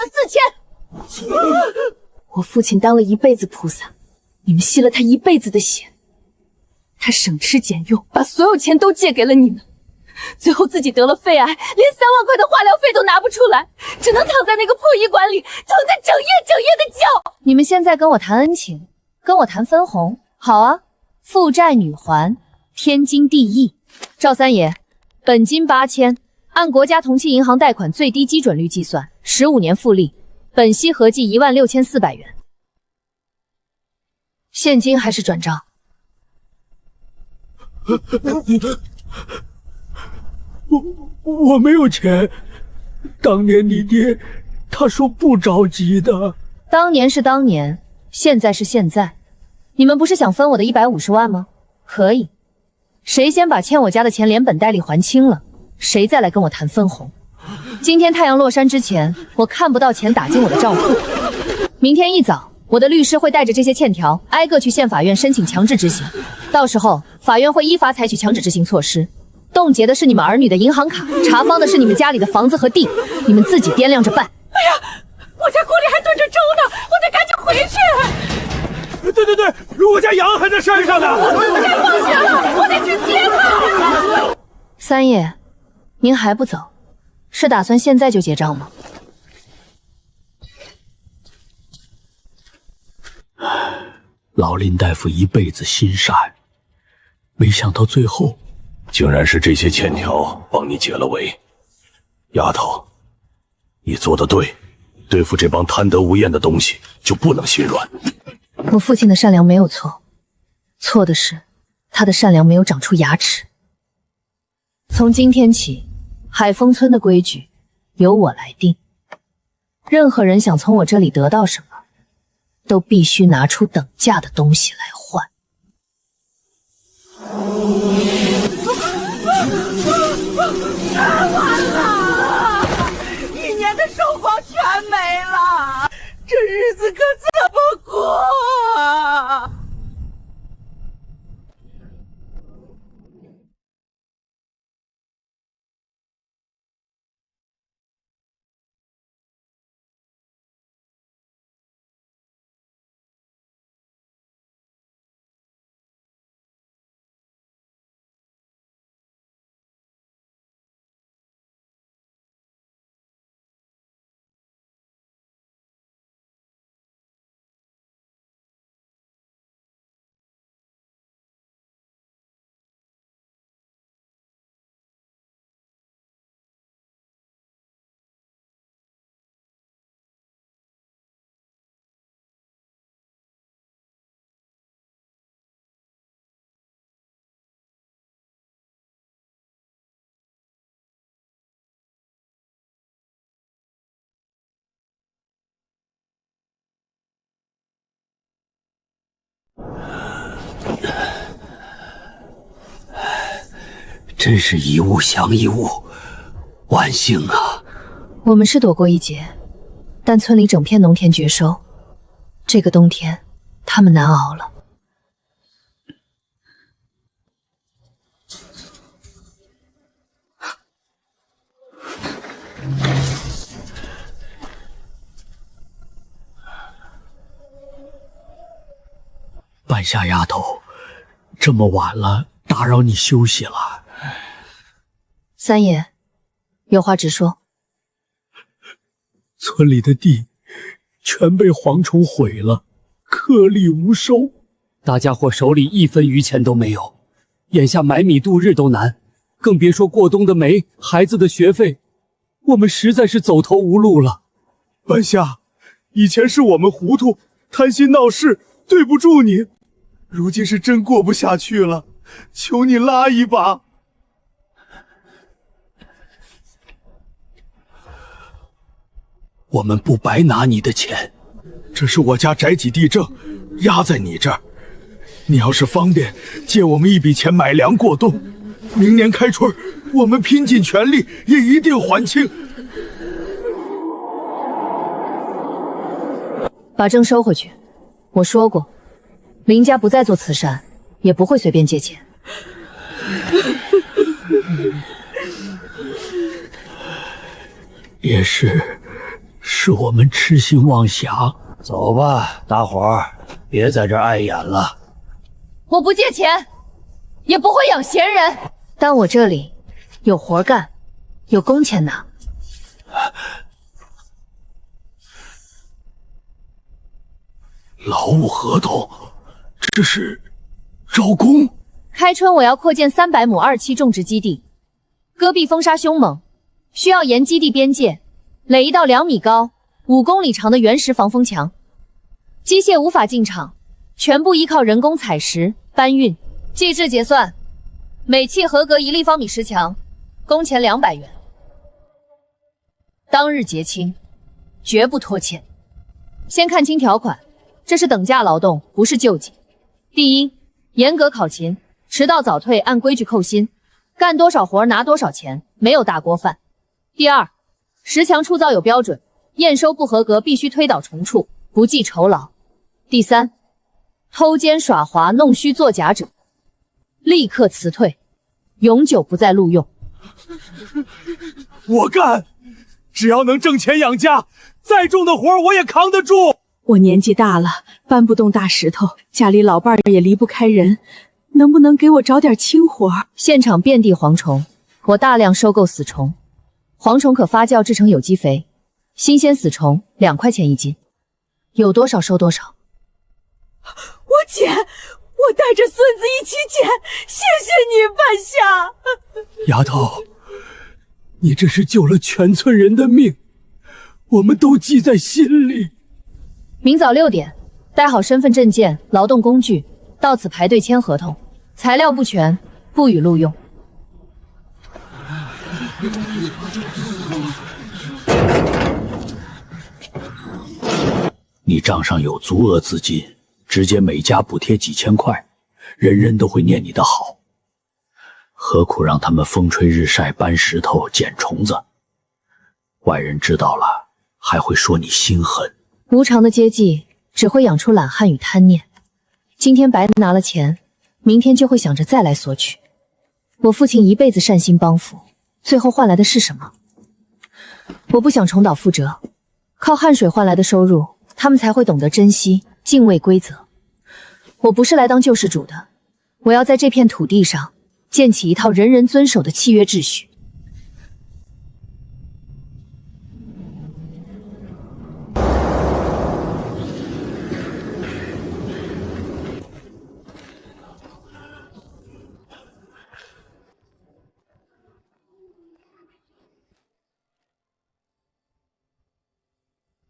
4000。我父亲当了一辈子菩萨，你们吸了他一辈子的血。他省吃俭用，把所有钱都借给了你们，最后自己得了肺癌，连3万块的化疗费都拿不出来，只能躺在那个破医馆里，疼得整夜的叫。你们现在跟我谈恩情，跟我谈分红，好啊，父债女还，天经地义。赵三爷，本金8000，按国家同期银行贷款最低基准率计算，15年复利，本息合计16400元。现金还是转账？我没有钱，当年你爹他说不着急的。当年是当年，现在是现在。你们不是想分我的150万吗？可以，谁先把欠我家的钱连本带利还清了，谁再来跟我谈分红。今天太阳落山之前，我看不到钱打进我的账户。明天一早，我的律师会带着这些欠条挨个去县法院申请强制执行，到时候法院会依法采取强制执行措施，冻结的是你们儿女的银行卡，查封的是你们家里的房子和地，你们自己掂量着办。哎呀，我家锅里还炖着粥呢，我得赶紧回去。对，如家羊还在山上呢。我该放学了，我得去接他。三爷，您还不走，是打算现在就结账吗？老林大夫一辈子心善，没想到最后竟然是这些欠条帮你解了围。丫头，你做得对，对付这帮贪得无厌的东西就不能心软。我父亲的善良没有错，错的是他的善良没有长出牙齿。从今天起，海丰村的规矩由我来定，任何人想从我这里得到什么，都必须拿出等价的东西来换。完了，1年的收获全没了，这日子可怎么过啊？真是一物降一物，万幸啊！我们是躲过一劫，但村里整片农田绝收，这个冬天他们难熬了。半夏丫头，这么晚了，打扰你休息了。三爷，有话直说。村里的地全被蝗虫毁了，颗粒无收，大家伙手里1分余钱都没有，眼下买米度日都难，更别说过冬的煤、孩子的学费，我们实在是走投无路了。半夏，以前是我们糊涂，贪心闹事，对不住你。如今是真过不下去了，求你拉一把。我们不白拿你的钱，这是我家宅己地政，压在你这儿。你要是方便，借我们一笔钱买粮过冬，明年开春，我们拼尽全力也一定还清。把证收回去。我说过，林家不再做慈善，也不会随便借钱。也是我们痴心妄想。走吧，大伙儿，别在这儿碍眼了。我不借钱，也不会养闲人。但我这里有活干，有工钱拿。劳务合同，这是招工。开春我要扩建300亩2期种植基地，戈壁风沙凶猛，需要沿基地边界垒一道2米高、5公里长的原石防风墙，机械无法进场，全部依靠人工采石搬运。计制结算，每契合格1立方米石墙，工钱200元。当日结清，绝不拖欠。先看清条款，这是等价劳动，不是救济。第一，严格考勤，迟到早退按规矩扣薪，干多少活拿多少钱，没有大锅饭。第二，石墙出造有标准，验收不合格必须推倒重锄，不计酬劳。第三，偷奸耍滑弄虚作假者，立刻辞退，永久不再录用。我干，只要能挣钱养家，再重的活我也扛得住。我年纪大了，搬不动大石头，家里老伴儿也离不开人，能不能给我找点轻活？现场遍地蝗虫，我大量收购死虫，蝗虫可发酵制成有机肥，新鲜死虫2块钱1斤，有多少收多少。我捡，我带着孙子一起捡，谢谢你，半夏。丫头，你这是救了全村人的命，我们都记在心里。明早6点，带好身份证件、劳动工具，到此排队签合同。材料不全，不予录用。你账上有足额资金，直接每家补贴几千块，人人都会念你的好。何苦让他们风吹日晒搬石头捡虫子？外人知道了，还会说你心狠。无常的接济只会养出懒汉与贪念。今天白拿了钱，明天就会想着再来索取。我父亲一辈子善心帮扶，最后换来的是什么？我不想重蹈覆辙，靠汗水换来的收入，他们才会懂得珍惜、敬畏规则。我不是来当救世主的，我要在这片土地上建起一套人人遵守的契约秩序。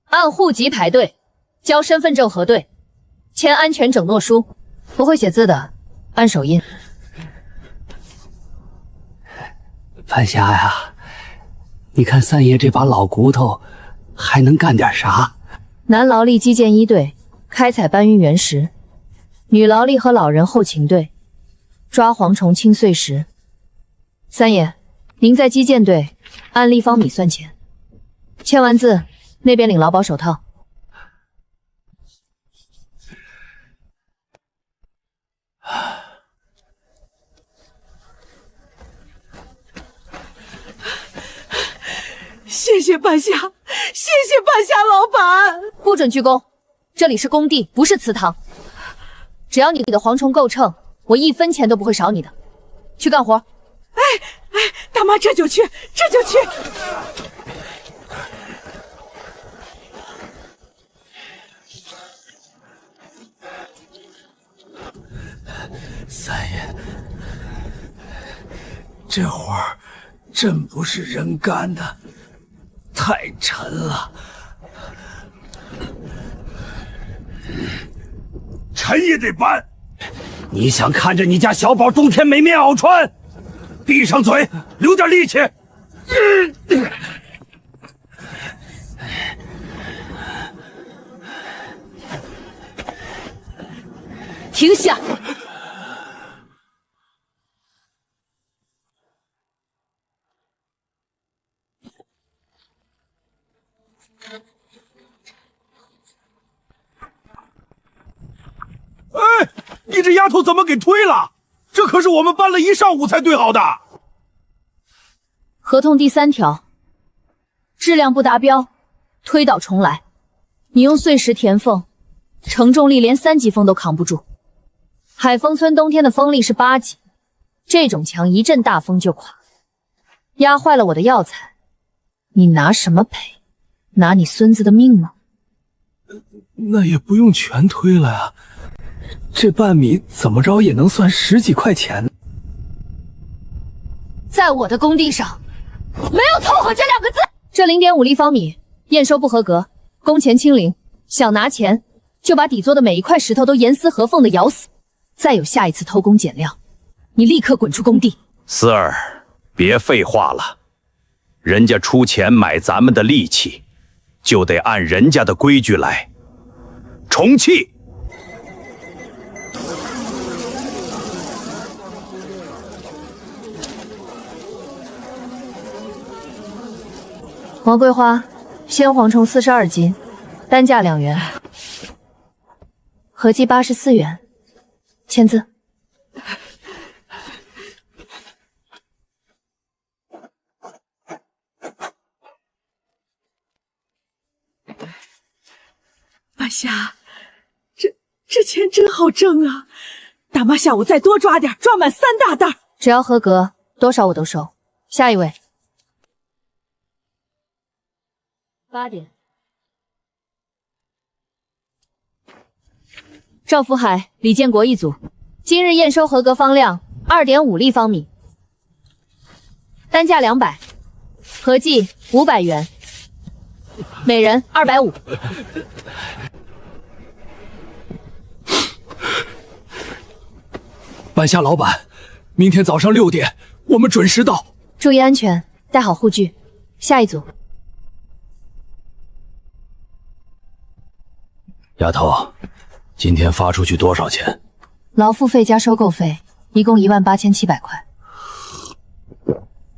按户籍排队，交身份证核对，签安全整诺书。不会写字的，按手印。半夏呀，你看三爷这把老骨头，还能干点啥？男劳力基建1队开采搬运原石，女劳力和老人后勤队抓蝗虫清碎石。三爷，您在基建队按立方米算钱。签完字，那边领劳保手套。谢谢半夏，谢谢半夏老板。不准鞠躬，这里是工地，不是祠堂。只要你的蝗虫够称，我1分钱都不会少你的。去干活。哎，大妈，这就去，这就去。三爷，这活儿真不是人干的，太沉了。沉也得搬。你想看着你家小宝冬天没棉袄穿？闭上嘴，留点力气。停下！哎，你这丫头怎么给推了？这可是我们搬了一上午才对好的。合同第3条，质量不达标，推倒重来。你用碎石填缝，承重力连3级风都扛不住。海丰村冬天的风力是8级，这种墙一阵大风就垮。压坏了我的药材，你拿什么赔？拿你孙子的命吗？那也不用全推了呀，这半米怎么着也能算10几块钱。在我的工地上，没有凑合这2个字。这0.5立方米验收不合格，工钱清零。想拿钱，就把底座的每一块石头都严丝合缝的咬死。再有下一次偷工减料，你立刻滚出工地。思儿，别废话了，人家出钱买咱们的力气，就得按人家的规矩来。重启。王桂花，鲜蝗虫42斤，单价2元，合计84元。签字。半夏，这钱真好挣啊！大妈，下午再多抓点，抓满3大袋。只要合格，多少我都收。下一位。8点。赵福海、李建国一组，今日验收合格方量2.5立方米，单价200，合计500元，每人250。半夏老板，明天早上6点，我们准时到。注意安全，带好护具。下一组。丫头，今天发出去多少钱？劳付费加收购费，一共18700块。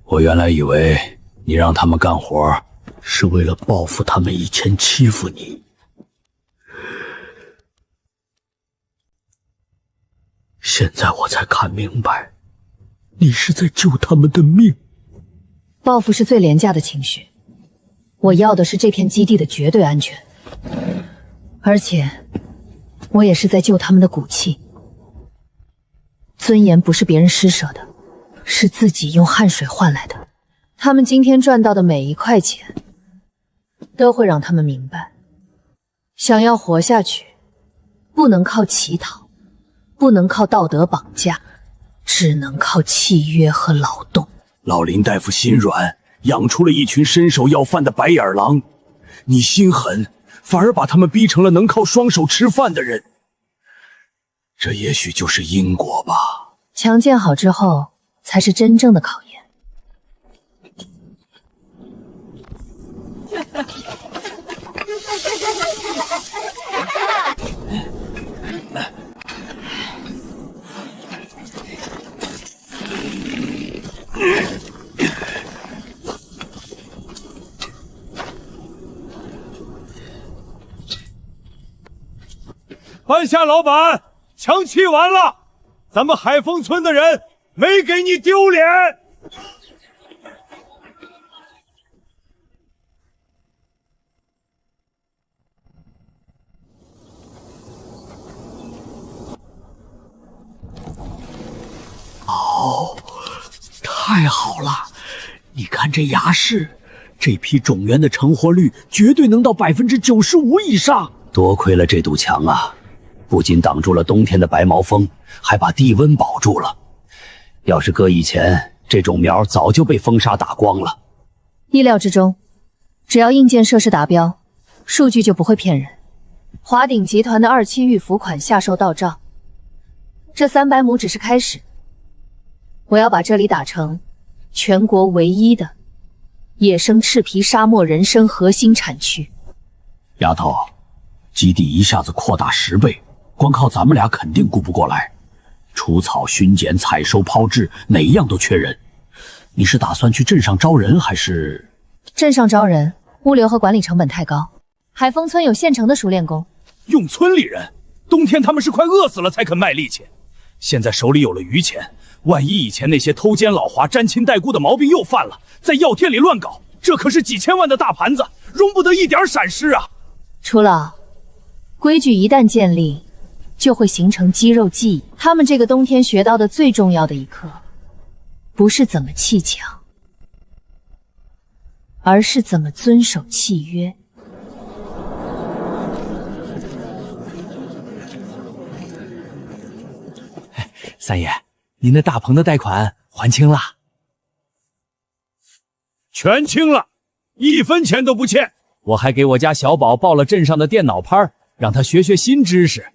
我原来以为你让他们干活是为了报复他们以前欺负你。现在我才看明白，你是在救他们的命。报复是最廉价的情绪，我要的是这片基地的绝对安全，而且我也是在救他们的骨气。尊严不是别人施舍的，是自己用汗水换来的。他们今天赚到的每一块钱，都会让他们明白，想要活下去，不能靠乞讨，不能靠道德绑架，只能靠契约和劳动。老林大夫心软，养出了一群伸手要饭的白眼狼。你心狠，反而把他们逼成了能靠双手吃饭的人。这也许就是因果吧。强健好之后，才是真正的考验。半夏老板，强气完了，咱们海丰村的人没给你丢脸。哦，太好了！你看这牙室，这批种源的成活率绝对能到95%以上。多亏了这堵墙啊！不仅挡住了冬天的白毛风，还把低温保住了。要是搁以前，这种苗早就被风沙打光了。意料之中，只要硬件设施达标，数据就不会骗人。华鼎集团的2期预付款下售到账，这300亩只是开始。我要把这里打成全国唯一的野生赤皮沙漠人参核心产区。丫头，基地一下子扩大10倍。光靠咱们俩肯定顾不过来，除草、巡检、采收、抛掷，哪一样都缺人。你是打算去镇上招人，还是？镇上招人，物流和管理成本太高。海丰村有现成的熟练工，用村里人，冬天他们是快饿死了才肯卖力气。现在手里有了余钱，万一以前那些偷奸老滑、沾亲带故的毛病又犯了，在药店里乱搞，这可是几千万的大盘子，容不得一点闪失啊！楚老，规矩一旦建立，就会形成肌肉记忆。他们这个冬天学到的最重要的一课，不是怎么砌墙，而是怎么遵守契约。三爷，您的大棚的贷款还清了？全清了，1分钱都不欠。我还给我家小宝报了镇上的电脑班，让他学学新知识。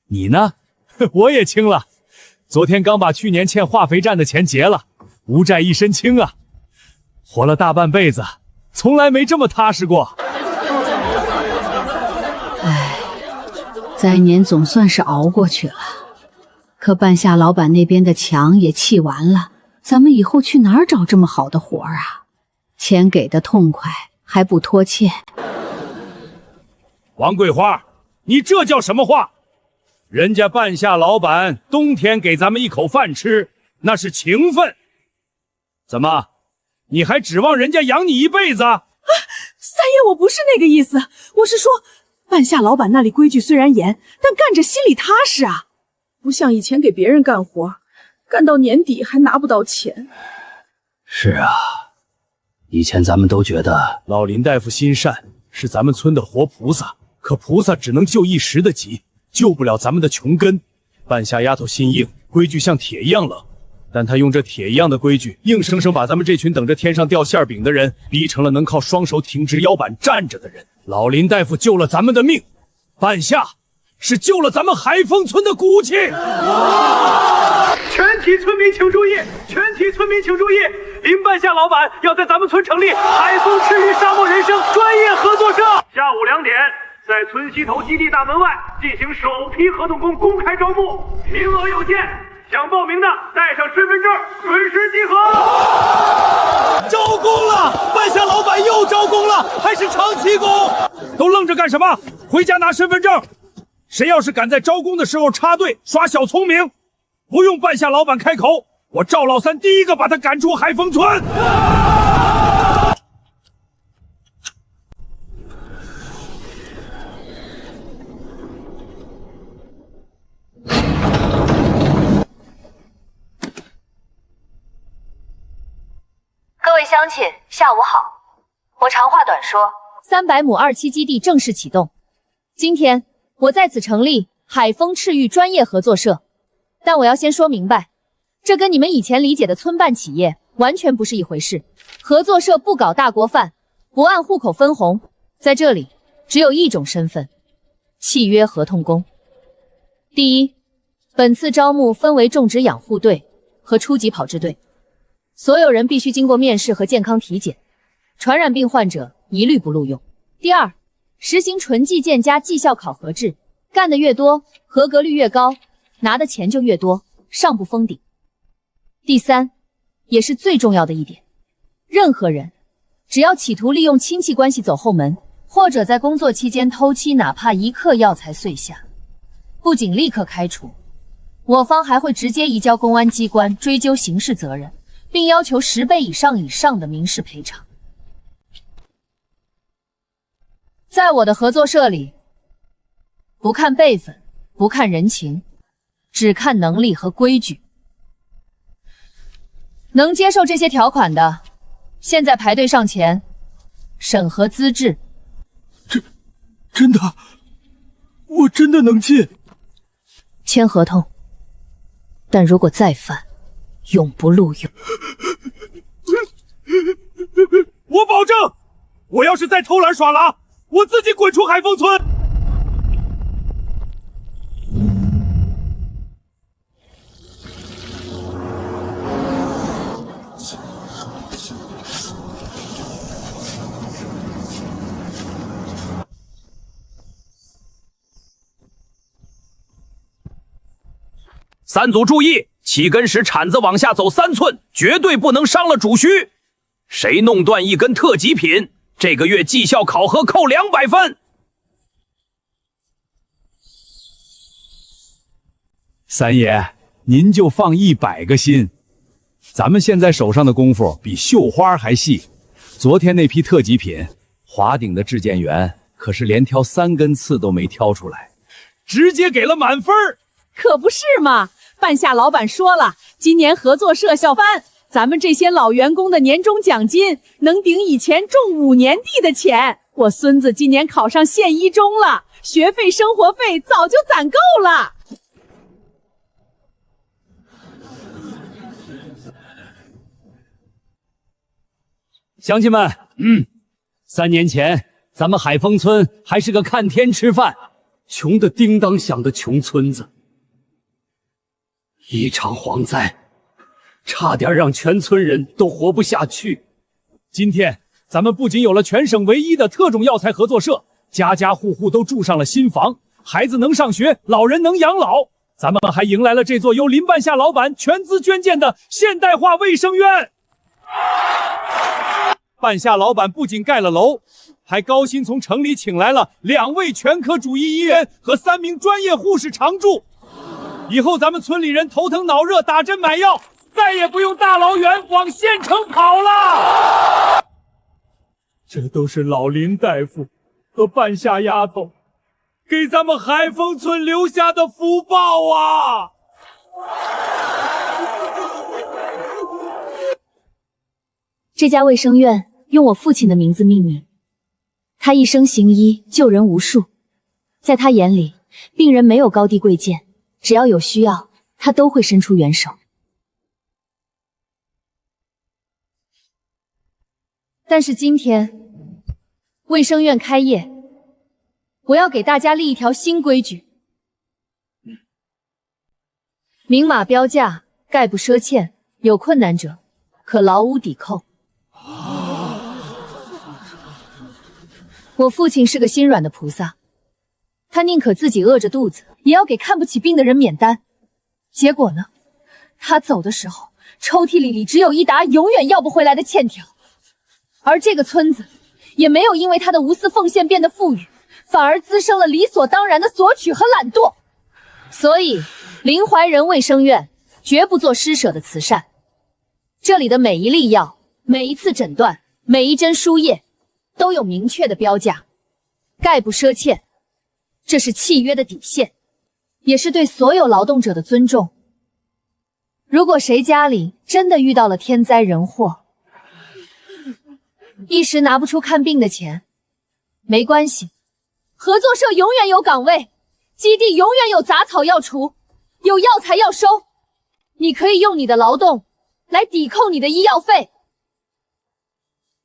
你呢？我也清了，昨天刚把去年欠化肥站的钱结了，无债一身轻啊！活了大半辈子，从来没这么踏实过。唉，灾年总算是熬过去了，可半夏老板那边的墙也砌完了，咱们以后去哪儿找这么好的活儿啊？钱给的痛快，还不拖欠。王桂花，你这叫什么话？人家半夏老板冬天给咱们一口饭吃，那是情分。怎么，你还指望人家养你一辈子？三爷，我不是那个意思，我是说，半夏老板那里规矩虽然严，但干着心里踏实啊，不像以前给别人干活，干到年底还拿不到钱。是啊，以前咱们都觉得老林大夫心善，是咱们村的活菩萨，可菩萨只能救一时的急，救不了咱们的穷根。半夏丫头心硬，规矩像铁一样冷，但她用这铁一样的规矩，硬生生把咱们这群等着天上掉馅饼的人，逼成了能靠双手挺直腰板站着的人。老林大夫救了咱们的命，半夏是救了咱们海丰村的骨气。全体村民请注意！全体村民请注意！林半夏老板要在咱们村成立海丰赤玉沙漠人生专业合作社。下午2点，在村西头基地大门外进行首批合同工公开招募，名额有限，想报名的带上身份证，准时集合。招工了！半夏老板又招工了，还是长期工！都愣着干什么？回家拿身份证！谁要是敢在招工的时候插队耍小聪明，不用半夏老板开口，我赵老三第一个把他赶出海丰村。各位乡亲，下午好。我长话短说，300亩2期基地正式启动。今天我在此成立海丰赤玉专业合作社，但我要先说明白，这跟你们以前理解的村办企业完全不是一回事。合作社不搞大锅饭，不按户口分红，在这里只有一种身份：契约合同工。第一，本次招募分为种植养护队和初级跑制队，所有人必须经过面试和健康体检，传染病患者一律不录用。第二，实行纯计件加绩效考核制，干得越多，合格率越高，拿的钱就越多，上不封顶。第三，也是最重要的一点，任何人只要企图利用亲戚关系走后门，或者在工作期间偷妻，哪怕1克药材碎下，不仅立刻开除，我方还会直接移交公安机关追究刑事责任，并要求10倍以上的民事赔偿。在我的合作社里，不看辈分，不看人情，只看能力和规矩。能接受这些条款的，现在排队上前审核资质。真的，我真的能进。签合同，但如果再犯，永不录用。我保证，我要是再偷懒耍狼，我自己滚出海丰村！3组注意，起根时铲子往下走3寸，绝对不能伤了主须。谁弄断一根特级品，这个月绩效考核扣200分。三爷，您就放100个心，咱们现在手上的功夫比绣花还细。昨天那批特级品，华鼎的质检员可是连挑3根刺都没挑出来，直接给了满分。可不是嘛，半夏老板说了，今年合作社笑翻，咱们这些老员工的年终奖金能顶以前种5年地的钱。我孙子今年考上县一中了，学费生活费早就攒够了。乡亲们，3年前咱们海丰村还是个看天吃饭、穷得叮当响的穷村子，一场蝗灾差点让全村人都活不下去。今天咱们不仅有了全省唯一的特种药材合作社，家家户户都住上了新房，孩子能上学，老人能养老，咱们还迎来了这座由林半夏老板全资捐建的现代化卫生院。半夏老板不仅盖了楼，还高薪从城里请来了2位全科主医医员和3名专业护士常驻。以后咱们村里人头疼脑热打针买药，再也不用大老远往县城跑了。这都是老林大夫和半夏丫头给咱们海丰村留下的福报啊！这家卫生院用我父亲的名字命名，他一生行医救人无数，在他眼里，病人没有高低贵贱，只要有需要，他都会伸出援手。但是今天卫生院开业，我要给大家立一条新规矩：明码标价，概不赊欠，有困难者可劳务抵扣。我父亲是个心软的菩萨，他宁可自己饿着肚子，也要给看不起病的人免单。结果呢，他走的时候，抽屉里只有一沓永远要不回来的欠条。而这个村子也没有因为他的无私奉献变得富裕，反而滋生了理所当然的索取和懒惰。所以林怀仁卫生院绝不做施舍的慈善。这里的每一粒药、每一次诊断、每一针输液都有明确的标价，概不赊欠。这是契约的底线，也是对所有劳动者的尊重。如果谁家里真的遇到了天灾人祸，一时拿不出看病的钱，没关系，合作社永远有岗位，基地永远有杂草要除，有药材要收。你可以用你的劳动来抵扣你的医药费，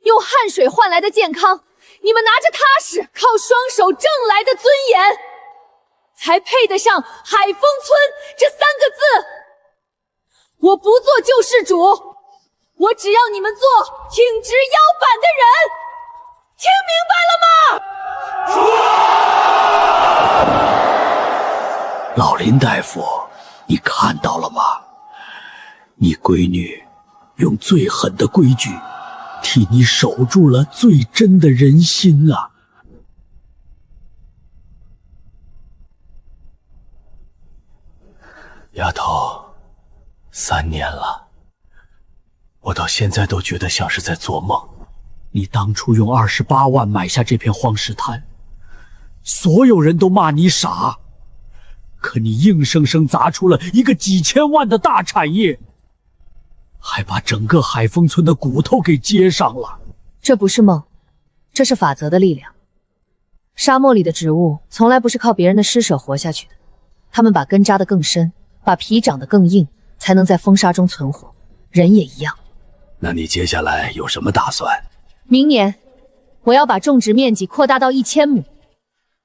用汗水换来的健康，你们拿着踏实靠双手挣来的尊严，才配得上海丰村这3个字。我不做救世主，我只要你们做挺直腰板的人，听明白了吗？老林大夫，你看到了吗？你闺女用最狠的规矩替你守住了最真的人心啊！丫头，3年了，我到现在都觉得像是在做梦。你当初用28万买下这片荒石滩，所有人都骂你傻，可你硬生生砸出了一个几千万的大产业，还把整个海丰村的骨头给接上了。这不是梦，这是法则的力量。沙漠里的植物从来不是靠别人的施舍活下去的，它们把根扎得更深，把皮长得更硬，才能在风沙中存活。人也一样。那你接下来有什么打算？明年我要把种植面积扩大到1000亩，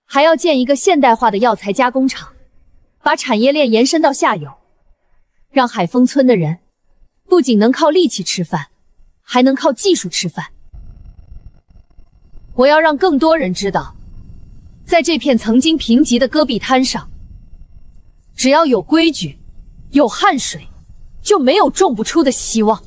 还要建一个现代化的药材加工厂，把产业链延伸到下游，让海丰村的人不仅能靠力气吃饭，还能靠技术吃饭。我要让更多人知道，在这片曾经贫瘠的戈壁滩上，只要有规矩，有汗水，就没有种不出的希望。